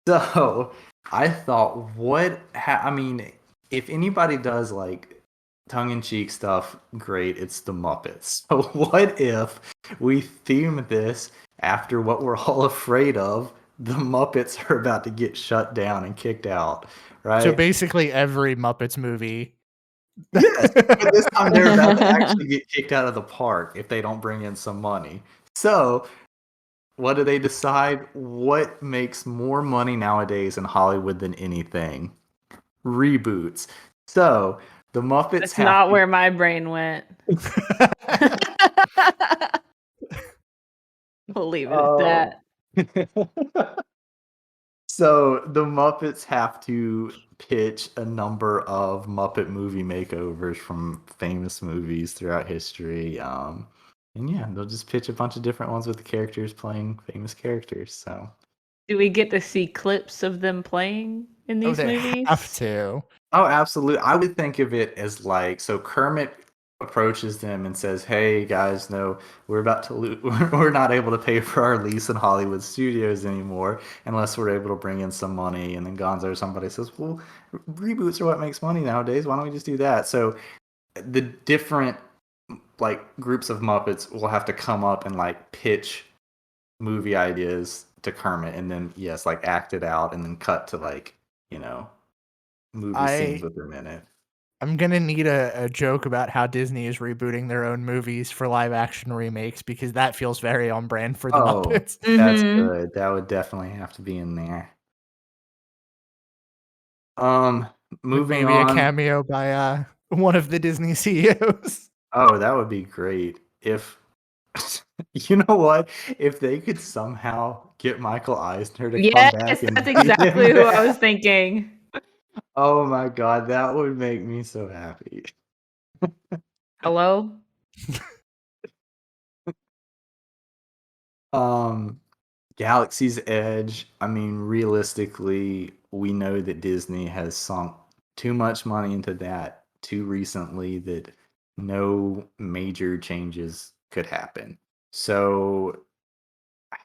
So, I thought, if anybody does like tongue-in-cheek stuff, great, it's the Muppets. So what if we theme this after what we're all afraid of? The Muppets are about to get shut down and kicked out, right? So basically every Muppets movie. Yes, but this time they're about to actually get kicked out of the park if they don't bring in some money. So what do they decide? What makes more money nowadays in Hollywood than anything? Reboots. So the Muppets That's have not to- where my brain went. We'll leave it at that. So the Muppets have to pitch a number of Muppet movie makeovers from famous movies throughout history. And yeah, they'll just pitch a bunch of different ones with the characters playing famous characters. So Do we get to see clips of them playing in these they movies? have to. oh, absolutely. I would think of it as like, so Kermit approaches them and says, "Hey guys, no, we're about to we're not able to pay for our lease in Hollywood studios anymore unless we're able to bring in some money." And then Gonzo or somebody says, "Well, reboots are what makes money nowadays. Why don't we just do that?" So the different like groups of Muppets will have to come up and like pitch movie ideas to Kermit, and then yes, like act it out, and then cut to like movie scenes I with them in it. I'm gonna need a joke about how Disney is rebooting their own movies for live action remakes because that feels very on brand for the Oh, Muppets. that's Mm-hmm. good. That would definitely have to be in there. Um, Like moving maybe a on. cameo by one of the Disney CEOs. Oh, that would be great if you know what? If they could somehow get Michael Eisner to come Yes, back and that's be in exactly who I was that. thinking. Oh my god, that would make me so happy. Hello? Um, Galaxy's Edge. I mean, realistically, we know that Disney has sunk too much money into that too recently that no major changes could happen. So I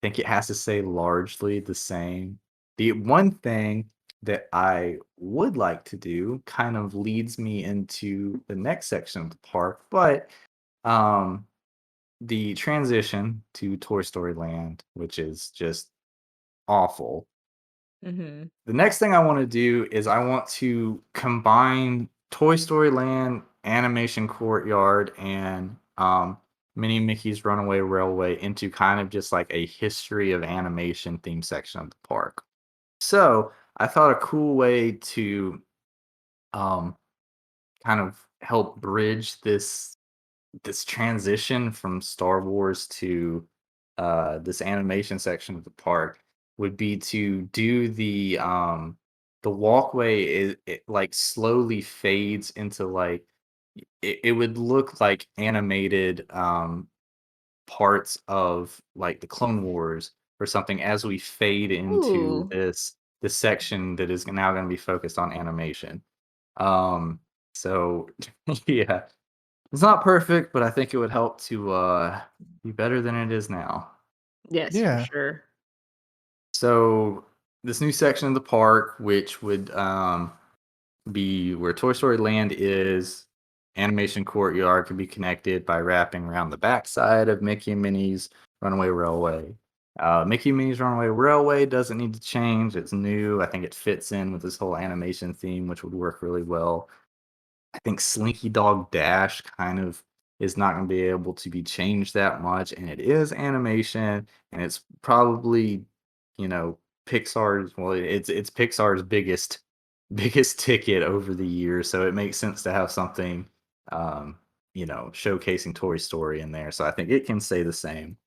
think it has to stay largely the same. The one thing that I would like to do kind of leads me into the next section of the park, but um the transition to Toy Story Land, which is just awful. Mm-hmm. The next thing I want to do is I want to combine Toy Story Land, Animation Courtyard, and Minnie and Mickey's Runaway Railway into kind of just like a history of animation theme section of the park. So I thought a cool way to um, kind of help bridge this transition from Star Wars to this animation section of the park would be to do the walkway it like slowly fades into like it would look like animated parts of like the Clone Wars or something as we fade into Ooh. this section that is now going to be focused on animation. Um so yeah, it's not perfect, but I think it would help to be better than it is now. Yes, for Yeah. sure. So this new section of the park, which would be where Toy Story Land is, Animation Courtyard, can be connected by wrapping around the backside of Mickey and Minnie's Runaway Railway. Mickey and Minnie's Runaway Railway doesn't need to change. It's new. I think it fits in with this whole animation theme, which would work really well. I think Slinky Dog Dash kind of is not going to be able to be changed that much, and it is animation, and it's probably, Pixar's. Well, it's Pixar's biggest ticket over the years, so it makes sense to have something, showcasing Toy Story in there. So I think it can stay the same.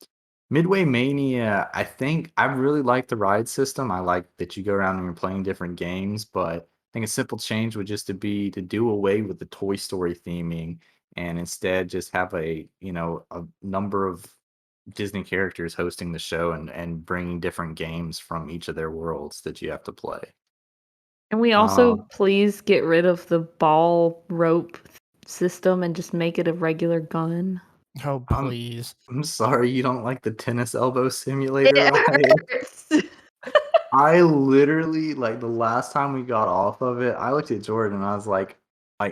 Midway Mania, I think I really like the ride system. I like that you go around and you're playing different games, but I think a simple change would just to be to do away with the Toy Story theming and instead just have a number of Disney characters hosting the show and bringing different games from each of their worlds that you have to play. Can we also Um, please get rid of the ball rope system and just make it a regular gun? Oh I'm please. I'm sorry you don't like the tennis elbow simulator It ride. hurts. I literally like the last time we got off of it, I looked at Jordan and I was like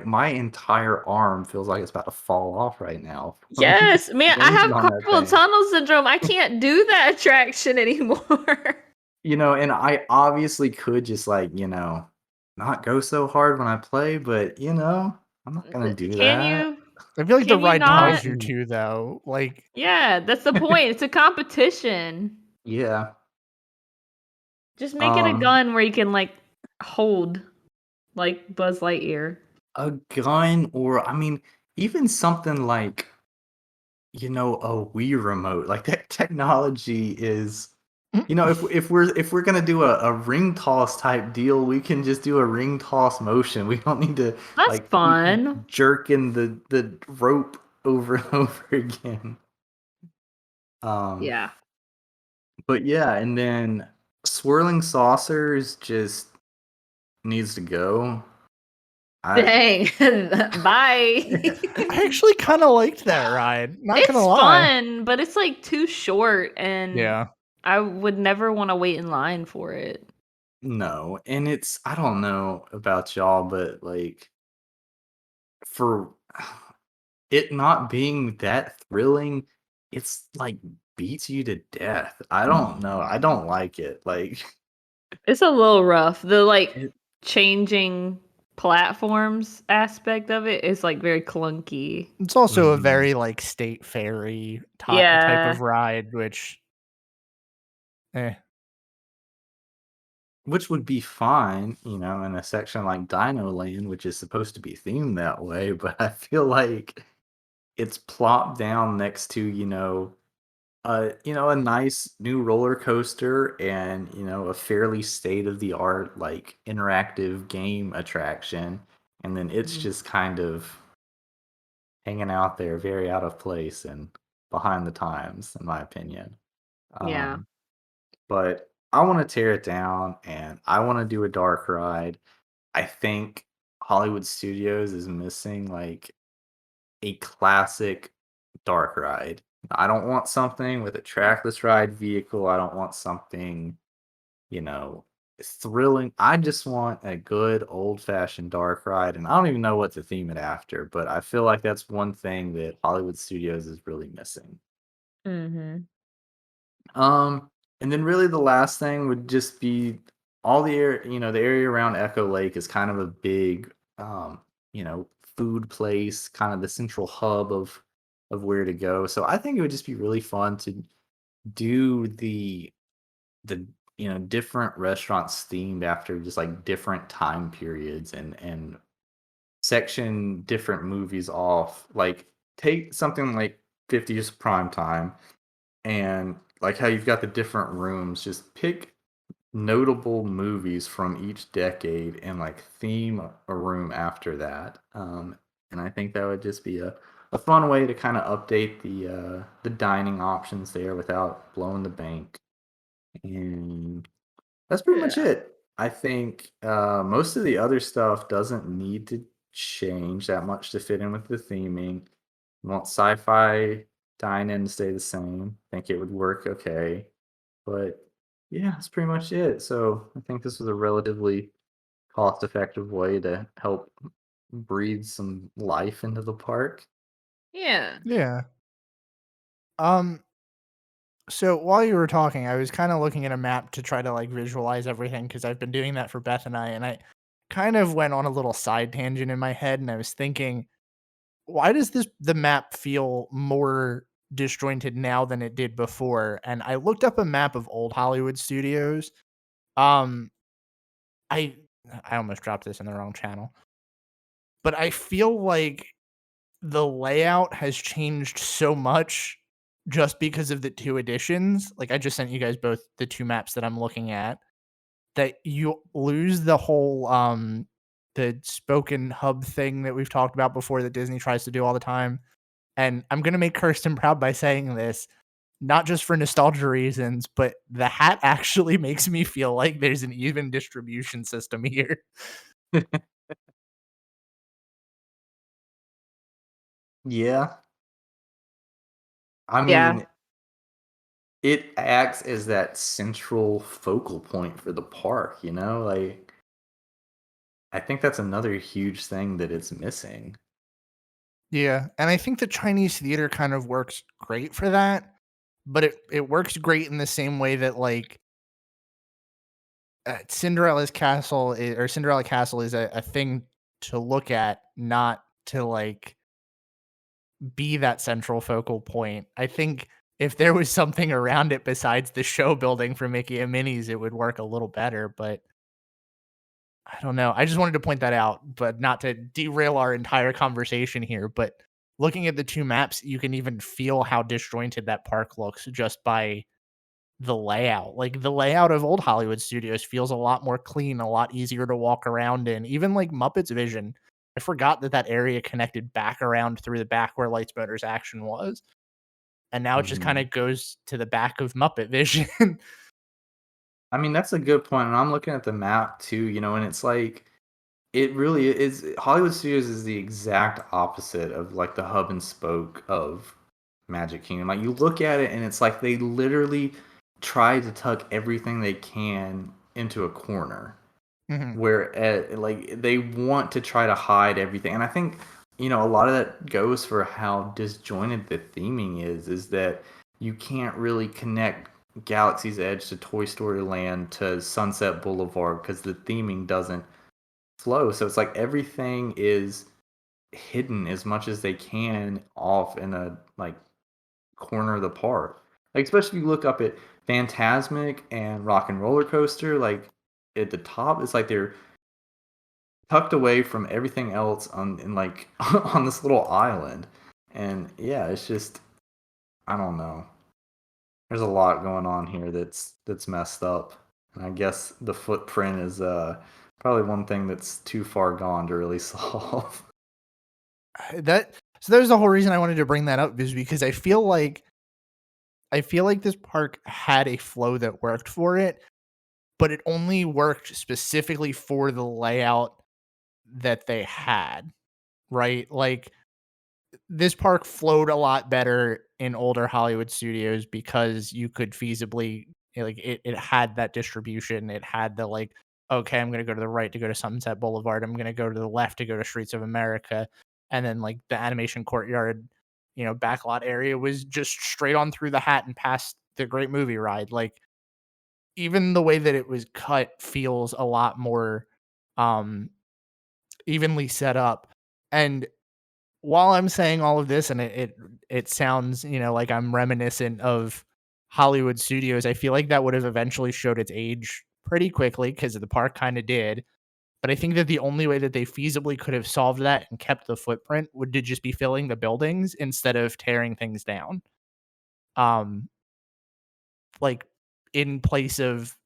my entire arm feels like it's about to fall off right now from Yes, man, I swinging have on that carpal thing. tunnel syndrome. I can't do that attraction anymore. And I obviously could just not go so hard when I play, but I'm not gonna do Can that. you? I feel like the Can you ride I not? tells you can, to though. Like Yeah, that's the point. It's a competition. yeah. Just make it a Um, gun where you can like hold like Buzz Lightyear. a gun, or I mean, even something like a Wii remote, like that technology is, if we're gonna do a ring toss type deal, we can just do a ring toss motion. We don't need to That's like keep fun. jerking the rope over and over again. Um, Yeah. but yeah, and then swirling saucers just needs to go. Dang. Bye. I actually kind of liked that ride. Not It's gonna lie. fun, but it's like too short, and Yeah. I would never want to wait in line for it. No, and it's I don't know about y'all, but like for it not being that thrilling, it's like beats you to death. I don't know. I don't like it. Like It's a little rough. The like it, changing platforms aspect of it is like very clunky. It's also a Mhm. very like state fairy type Yeah. of ride, which which would be fine, in a section like Dino Land, which is supposed to be themed that way, but I feel like it's plopped down next to, a nice new roller coaster and, a fairly state of the art like interactive game attraction, and then it's Mhm. just kind of hanging out there very out of place and behind the times in my opinion. Yeah. Um but I want to tear it down and I want to do a dark ride. I think Hollywood Studios is missing like a classic dark ride. I don't want something with a trackless ride vehicle. I don't want something, you know, thrilling. I just want a good old fashioned dark ride. And I don't even know what to theme it after, but I feel like that's one thing that Hollywood Studios is really missing. Mhm. Um, and then really the last thing would just be all the the area around Echo Lake is kind of a big, you know, food place, kind of the central hub of where to go. So I think it would just be really fun to do the different restaurants themed after just like different time periods and section different movies off. Like take something like 50's prime time and like how you've got the different rooms, just pick notable movies from each decade and like theme a room after that. And I think that would just be a fun way to kind of update the dining options there without blowing the bank. And that's pretty much Yeah. it. I think most of the other stuff doesn't need to change that much to fit in with the theming. Want sci-fi dine-in to stay the same. Think it would work okay. But yeah, that's pretty much it. So I think this was a relatively cost-effective way to help breathe some life into the park. Yeah. yeah. Um so while you were talking, I was kind of looking at a map to try to like visualize everything because I've been doing that for Beth and I kind of went on a little side tangent in my head and I was thinking, why does the map feel more disjointed now than it did before? And I looked up a map of old Hollywood studios. Um I I almost dropped this in the wrong channel. But I feel like the layout has changed so much just because of the 2 editions. Like, I just sent you guys both the 2 maps that I'm looking at, that you lose the whole, the spoken hub thing that we've talked about before that Disney tries to do all the time. And I'm gonna make Kirsten proud by saying this, not just for nostalgia reasons, but the hat actually makes me feel like there's an even distribution system here. Yeah. I Yeah. mean, it acts as that central focal point for the park, Like I think that's another huge thing that it's missing. Yeah, and I think the Chinese theater kind of works great for that, but it works great in the same way that like Cinderella Castle is a thing to look at, not to like be that central focal point. I think if there was something around it besides the show building for Mickey and Minnie's, it would work a little better. But I don't know. I just wanted to point that out, but not to derail our entire conversation here. But looking at the 2 maps, you can even feel how disjointed that park looks just by the layout. Like, the layout of old Hollywood studios feels a lot more clean, a lot easier to walk around in. Even, like, Muppet's Vision, I forgot that that area connected back around through the back where Lights, Motors, Action was, and now it just Mhm. kinda goes to the back of Muppet Vision. I mean, that's a good point, and I'm looking at the map too, and it's like It really is. Hollywood Studios is the exact opposite of like the hub and spoke of Magic Kingdom. Like you look at it and it's like they literally try to tuck everything they can into a corner. Mhm. Where like they want to try to hide everything, and I think a lot of that goes for how disjointed the theming is that you can't really connect Galaxy's Edge to Toy Story Land to Sunset Boulevard because the theming doesn't flow. So it's like everything is hidden as much as they can off in a like corner of the park. Like especially if you look up at Phantasmic and Rock and Roller Coaster, like at the top, it's like they're tucked away from everything else in like on this little island. And yeah, it's just I don't know. There's a lot going on here that's messed up. And I guess the footprint is probably one thing that's too far gone to really solve. So there's the whole reason I wanted to bring that up, is because I feel like this park had a flow that worked for it, but it only worked specifically for the layout that they had, right? Like this park flowed a lot better in older Hollywood studios because you could feasibly like it had that distribution. It had the like, okay, I'm gonna go to the right to go to Sunset Boulevard. I'm gonna go to the left to go to Streets of America. And then like the animation courtyard, backlot area was just straight on through the hat and past the Great Movie Ride. Like even the way that it was cut feels a lot more um evenly set up. And while I'm saying all of this, and it sounds, like I'm reminiscent of Hollywood studios, I feel like that would have eventually showed its age pretty quickly because the park kind of did. But I think that the only way that they feasibly could have solved that and kept the footprint would to just be filling the buildings instead of tearing things down. Um, like in place of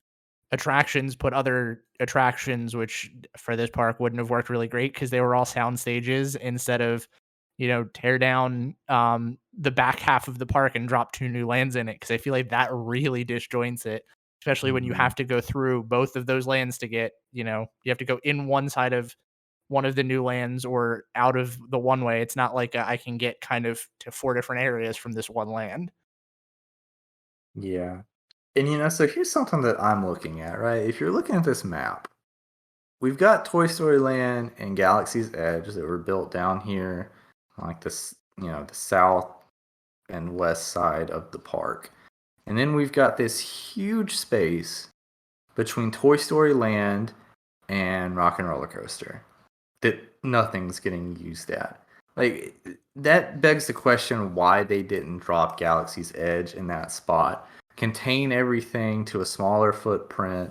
attractions, put other attractions, which for this park wouldn't have worked really great because they were all sound stages, instead of tear down the back half of the park and drop 2 new lands in it, because I feel like that really disjoints it, especially when you have to go through both of those lands to get you have to go in one side of one of the new lands or out of the one way. It's not like I can get kind of to 4 different areas from this one land. Yeah. And so here's something that I'm looking at, right? If you're looking at this map, we've got Toy Story Land and Galaxy's Edge that were built down here, like this, the south and west side of the park. And then we've got this huge space between Toy Story Land and Rock and Roller Coaster that nothing's getting used at. Like that begs the question why they didn't drop Galaxy's Edge in that spot. Contain everything to a smaller footprint.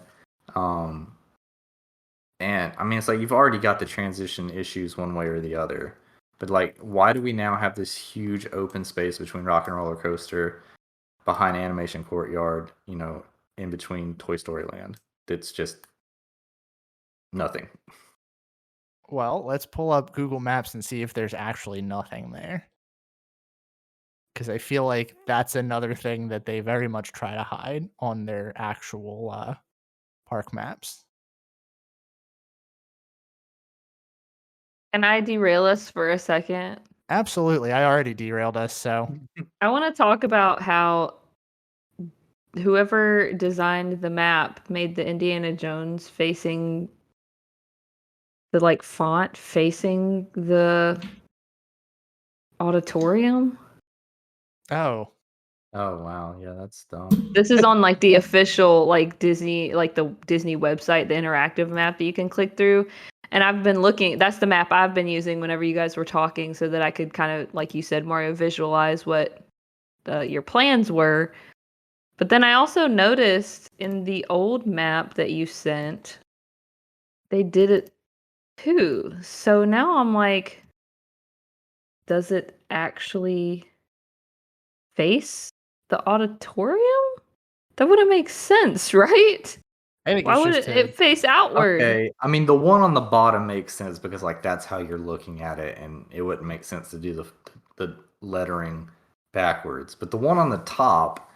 And I mean, it's like you've already got the transition issues one way or the other. But like, why do we now have this huge open space between Rock and Roller Coaster, behind Animation Courtyard, in between Toy Story Land? That's just nothing. Well, let's pull up Google Maps and see if there's actually nothing there. Because I feel like that's another thing that they very much try to hide on their actual park maps. Can I derail us for a second? Absolutely. I already derailed us, so. I want to talk about how whoever designed the map made the Indiana Jones facing the like font facing the auditorium. Oh. Oh wow, yeah, that's dumb. This is on like the official like Disney, like the Disney website, the interactive map that you can click through. And I've been looking, that's the map I've been using whenever you guys were talking, so that I could kind of, like you said, Mario, visualize what your plans were. But then I also noticed in the old map that you sent, they did it too. So now I'm like, does it actually face the auditorium? That wouldn't make sense, right? I think Why it's would just it face outward? Okay, I mean the one on the bottom makes sense because like that's how you're looking at it, and it wouldn't make sense to do the lettering backwards. But the one on the top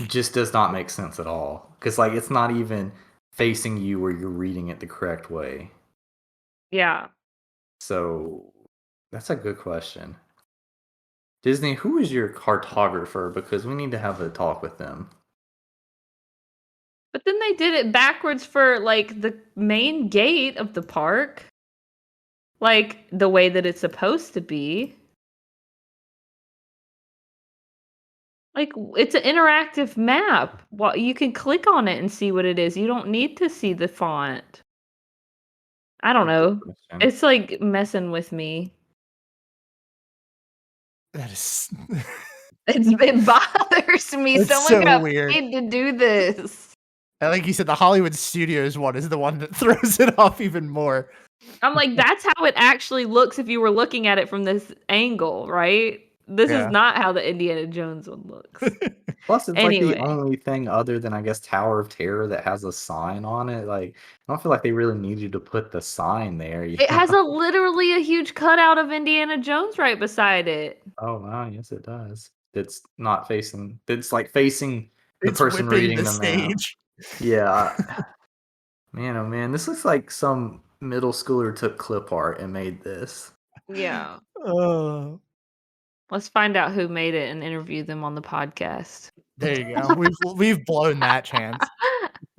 just does not make sense at all because like it's not even facing you where you're reading it the correct way. Yeah. So that's a good question. Disney, who is your cartographer? Because we need to have a talk with them. But then they did it backwards for like the main gate of the park. Like the way that it's supposed to be. Like it's an interactive map. Well, you can click on it and see what it is. You don't need to see the font. I don't That's a know. good question. It's like messing with me. That is It bothers me. It's Someone so got weird. paid to do this. And like you said, the Hollywood Studios one is the one that throws it off even more. I'm like, that's how it actually looks if you were looking at it from this angle, right? This is Yeah. not how the Indiana Jones one looks. Plus, it's like Anyway. the only thing other than I guess Tower of Terror that has a sign on it. Like, I don't feel like they really need you to put the sign there. It has literally a huge cutout of Indiana Jones right beside it. Oh wow, yes it does. It's not facing. It's like facing the It's person whipping reading the the map. stage. Yeah. Man, oh man, this looks like some middle schooler took clip art and made this. Yeah. Oh, Let's find out who made it and interview them on the podcast. there you go. We've blown that chance.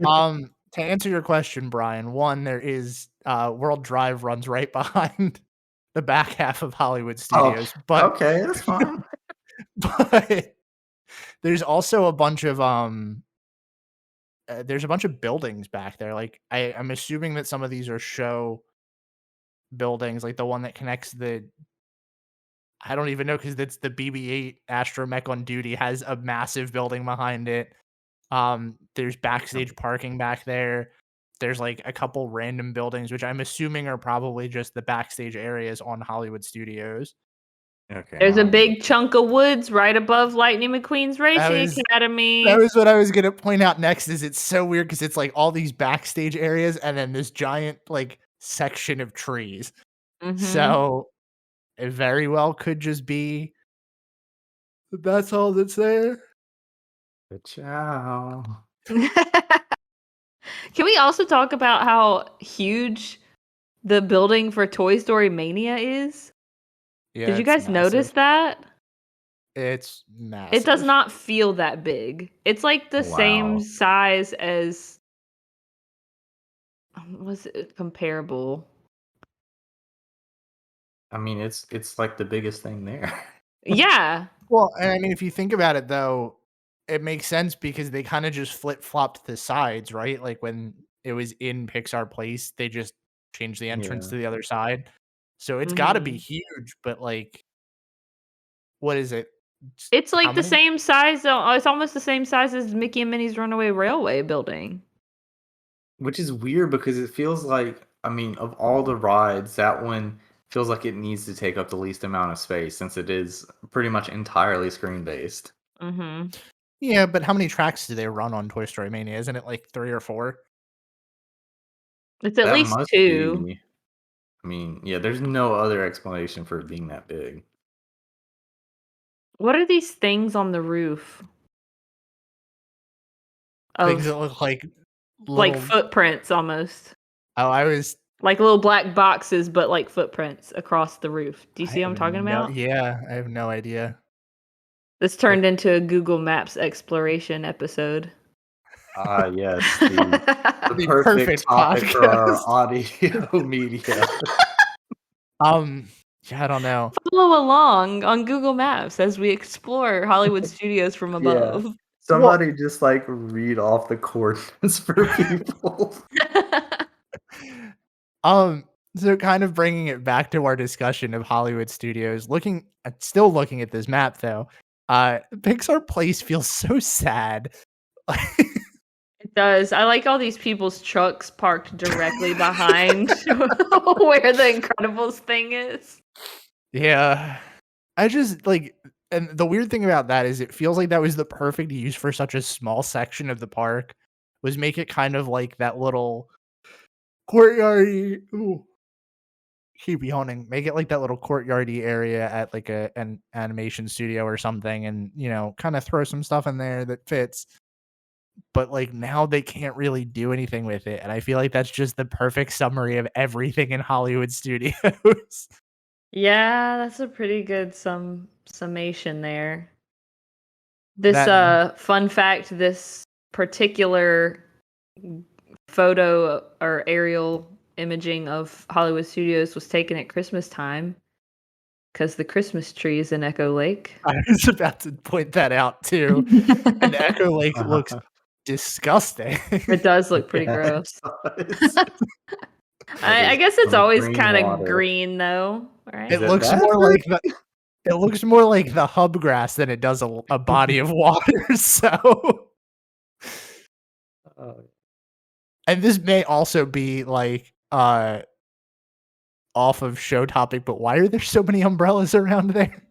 To answer your question, Brian, one, there is World Drive runs right behind the back half of Hollywood Studios, but Okay, that's fine. but there's also a bunch of there's a bunch of buildings back there. Like I'm assuming that some of these are show buildings, like the one that connects the I don't even know because it's the BB-8 astromech on duty has a massive building behind it. There's backstage parking back there. There's like a couple random buildings, which I'm assuming are probably just the backstage areas on Hollywood Studios. Okay. There's a big chunk of woods right above Lightning McQueen's Racing Academy. That was what I was gonna point out next. Is it's so weird because it's like all these backstage areas and then this giant like section of trees. Mhm. So it very well could just be that's all that's there. Ciao. Can we also talk about how huge the building for Toy Story Mania is? Yeah, Did you it's guys notice massive. that? It's massive. It does not feel that big. It's like the same Wow. size as was it comparable? I mean, it's like the biggest thing there. Yeah. Well, and I mean, if you think about it, though, it makes sense because they kind of just flip flopped the sides, right? Like when it was in Pixar Place, they just changed the entrance Yeah. to the other side. So it's got to be Mhm. huge, but like, what is it? It's How like the many? same size. It's almost the same size as Mickey and Minnie's Runaway Railway building. Which is weird because it feels like, I mean, of all the rides, that one feels like it needs to take up the least amount of space since it is pretty much entirely screen based. Mm-hmm. Yeah, but how many tracks do they run on Toy Story Mania? Isn't it like 3 or 4? It's at That least must 2. be. I mean, yeah, there's no other explanation for it being that big. What are these things on the roof? Things that Of look like like little. footprints almost. Oh, I was. Like little black boxes, but like footprints across the roof. Do you I see what I'm have talking no. about? Yeah, I have no idea. This turned into a Google Maps exploration episode. Ah, yes, the The perfect perfect topic for our podcast. audio media. Yeah, I don't know. Follow along on Google Maps as we explore Hollywood studios from Yeah. above. Somebody just like read off the coordinates for people. So kind of bringing it back to our discussion of Hollywood studios, still looking at this map though, Pixar Place feels so sad. It does. I like all these people's trucks parked directly behind where the Incredibles thing is. Yeah. I just like, and the weird thing about that is it feels like that was the perfect use for such a small section of the park, was make it kind of like that little courtyard. Keep yawning. Make it like that little courtyardy area at like an animation studio or something, and kind of throw some stuff in there that fits. but like now they can't really do anything with it. And I feel like that's just the perfect summary of everything in Hollywood studios. Yeah, that's a pretty good summation there. This That fun fact, this particular photo or aerial imaging of Hollywood Studios was taken at Christmas time because the Christmas tree is in Echo Lake. I was about to point that out too. And Echo Lake looks disgusting. It does look pretty Yeah, gross. it does. I guess it's some always green kind of water. green though, right? It that looks bad? more like the hub grass than it does a body of water. So, Oh, and this may also be like off of show topic, but why are there so many umbrellas around there?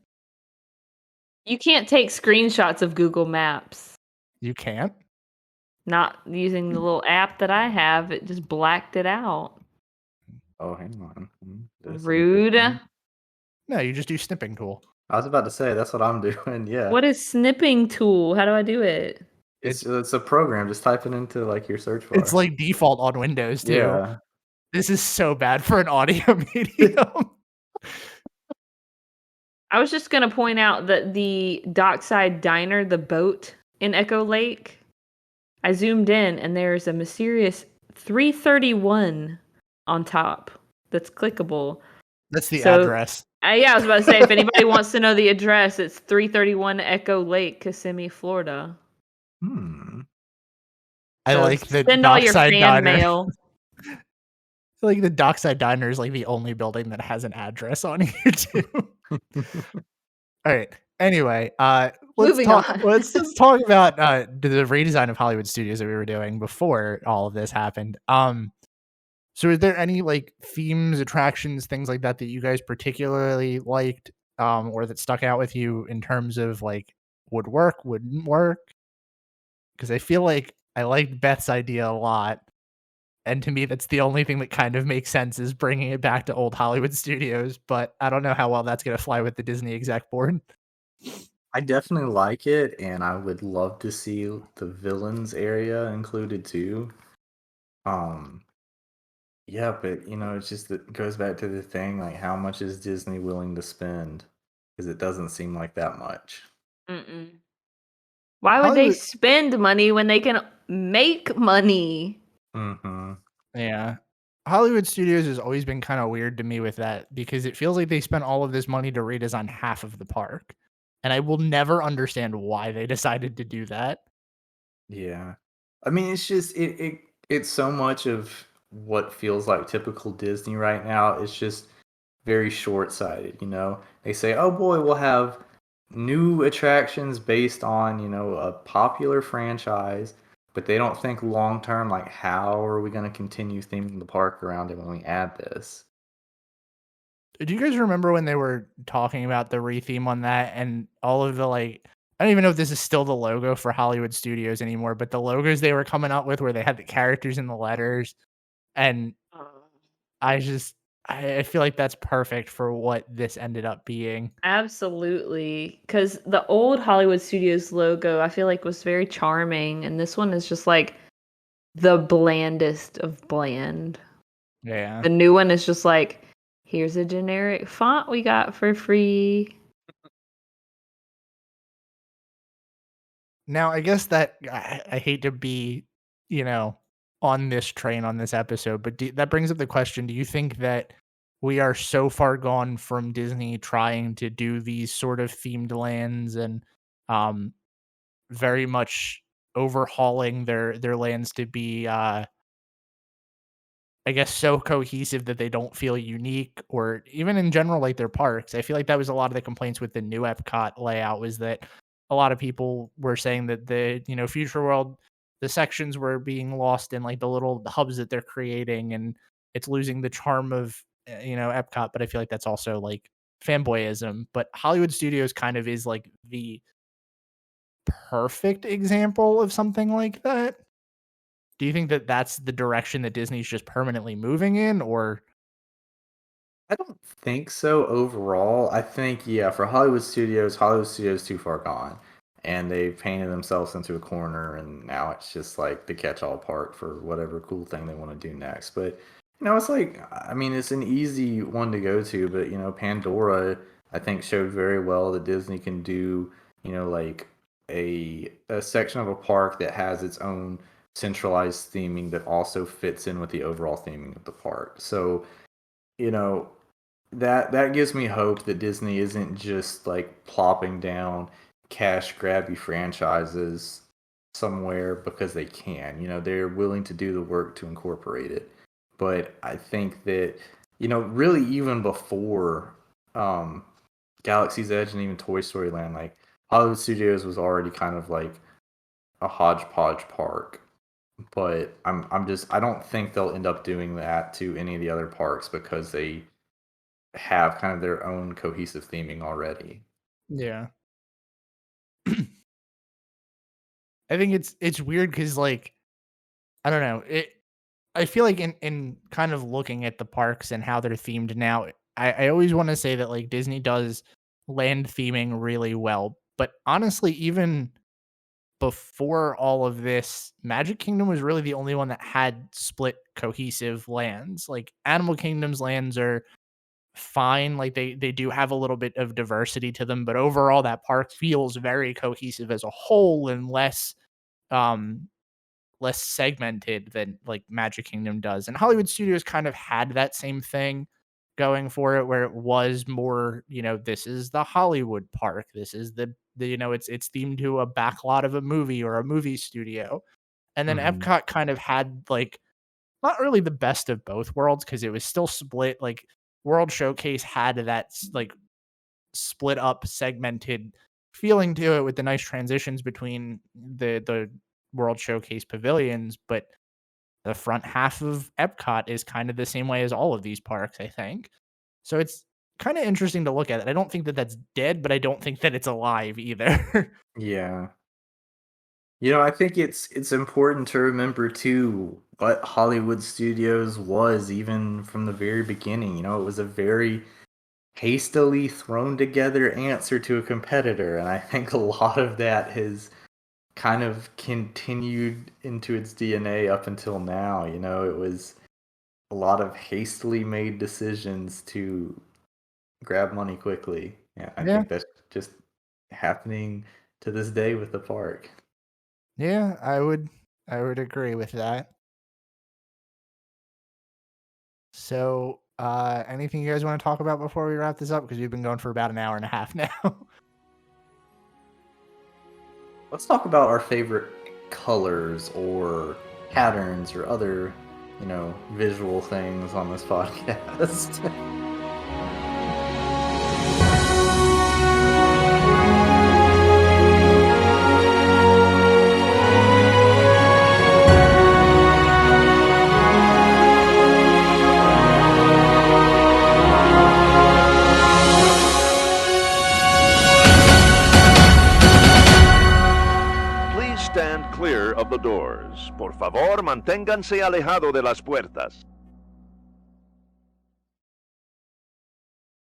You can't take screenshots of Google Maps. You can't. Not using the little app that I have, it just blacked it out. oh, hang on. This is Rude. interesting. No, you just do snipping tool. I was about to say that's what I'm doing. Yeah. What is snipping tool? How do I do it? It's a program. Just type it into like your search bar. It's like default on Windows too. yeah. This is so bad for an audio medium. I was just going to point out that the Dockside Diner, the boat in Echo Lake, I zoomed in and there's a mysterious 331 on top that's clickable. That's the So- address. Yeah, I was about to say, if anybody wants to know the address, it's 331 Echo Lake, Kissimmee, Florida. I So like the send all your Dockside fan Diner. mail. I like the Dockside Diner is like the only building that has an address on here too. All right. Anyway, let's Moving talk. on. Let's talk about the redesign of Hollywood Studios that we were doing before all of this happened. So is there any like themes, attractions, things like that that you guys particularly liked, or that stuck out with you in terms of like would work, wouldn't work? Because I feel like I liked Beth's idea a lot. And to me, that's the only thing that kind of makes sense is bringing it back to old Hollywood studios. But I don't know how well that's going to fly with the Disney exec board. I definitely like it, and I would love to see the villains area included too. Yeah, but it's just it goes back to the thing like how much is Disney willing to spend? Because it doesn't seem like that much. Mm-mm. Why would they spend money when they can make money? Mm-hmm. Yeah. Hollywood Studios has always been kind of weird to me with that because it feels like they spent all of this money to redesign half of the park. And I will never understand why they decided to do that. Yeah. I mean, it's just it's so much of what feels like typical Disney right now. It's just very short-sighted, They say, "Oh boy, we'll have new attractions based on, a popular franchise," but they don't think long-term like how are we going to continue theming the park around it when we add this? Do you guys remember when they were talking about the retheme on that and all of the like I don't even know if this is still the logo for Hollywood Studios anymore, but the logos they were coming up with where they had the characters in the letters and I feel like that's perfect for what this ended up being. Absolutely. Because the old Hollywood Studios logo, I feel like, was very charming. And this one is just like the blandest of bland. Yeah. The new one is just like, here's a generic font we got for free. Now, I guess that I hate to be, on this train on this episode, but that brings up the question, do you think that we are so far gone from Disney trying to do these sort of themed lands and very much overhauling their lands to be I guess so cohesive that they don't feel unique or even in general like their parks. I feel like that was a lot of the complaints with the new Epcot layout was that a lot of people were saying that the, Future World, the sections were being lost in like the little hubs that they're creating and it's losing the charm of, Epcot. But I feel like that's also like fanboyism. But Hollywood Studios kind of is like the perfect example of something like that. Do you think that that's the direction that Disney's just permanently moving in, or? I don't think so overall. I think, yeah, for Hollywood Studios too far gone. and they've painted themselves into a corner, and now it's just like the catch-all park for whatever cool thing they want to do next. But it's like, I mean, it's an easy one to go to, but Pandora, I think, showed very well that Disney can do, like a section of a park that has its own centralized theming that also fits in with the overall theming of the park. So, that gives me hope that Disney isn't just like plopping down cash grabby franchises somewhere because they can. They're willing to do the work to incorporate it. But I think that, really even before Galaxy's Edge and even Toy Story Land, like Hollywood Studios was already kind of like a hodgepodge park. But I don't think they'll end up doing that to any of the other parks because they have kind of their own cohesive theming already. Yeah. I think it's weird because, like, I don't know, I feel like in kind of looking at the parks and how they're themed now, I always want to say that, like, Disney does land theming really well. But honestly, even before all of this, Magic Kingdom was really the only one that had split cohesive lands. Like, Animal Kingdom's lands are fine, like they do have a little bit of diversity to them, but overall that park feels very cohesive as a whole and um less segmented than like Magic Kingdom does. And Hollywood Studios kind of had that same thing going for it, where it was more, this is the Hollywood park, this is the it's themed to a backlot of a movie or a movie studio. And then Mhm. Epcot kind of had like not really the best of both worlds because it was still split. Like World Showcase had that like split up, segmented feeling to it with the nice transitions between the World Showcase pavilions, but the front half of Epcot is kind of the same way as all of these parks, I think. So it's kind of interesting to look at it. I don't think that that's dead, but I don't think that it's alive either. Yeah. I think it's important to remember too what Hollywood Studios was even from the very beginning. It was a very hastily thrown together answer to a competitor, and I think a lot of that has kind of continued into its DNA up until now. It was a lot of hastily made decisions to grab money quickly. Yeah, I Yeah. think that's just happening to this day with the park. Yeah, I would agree with that. So, anything you guys want to talk about before we wrap this up? Because we've been going for about an hour and a half now. Let's talk about our favorite colors or patterns or other, visual things on this podcast. Please stand clear of the doors. Por favor, manténganse alejado de las puertas.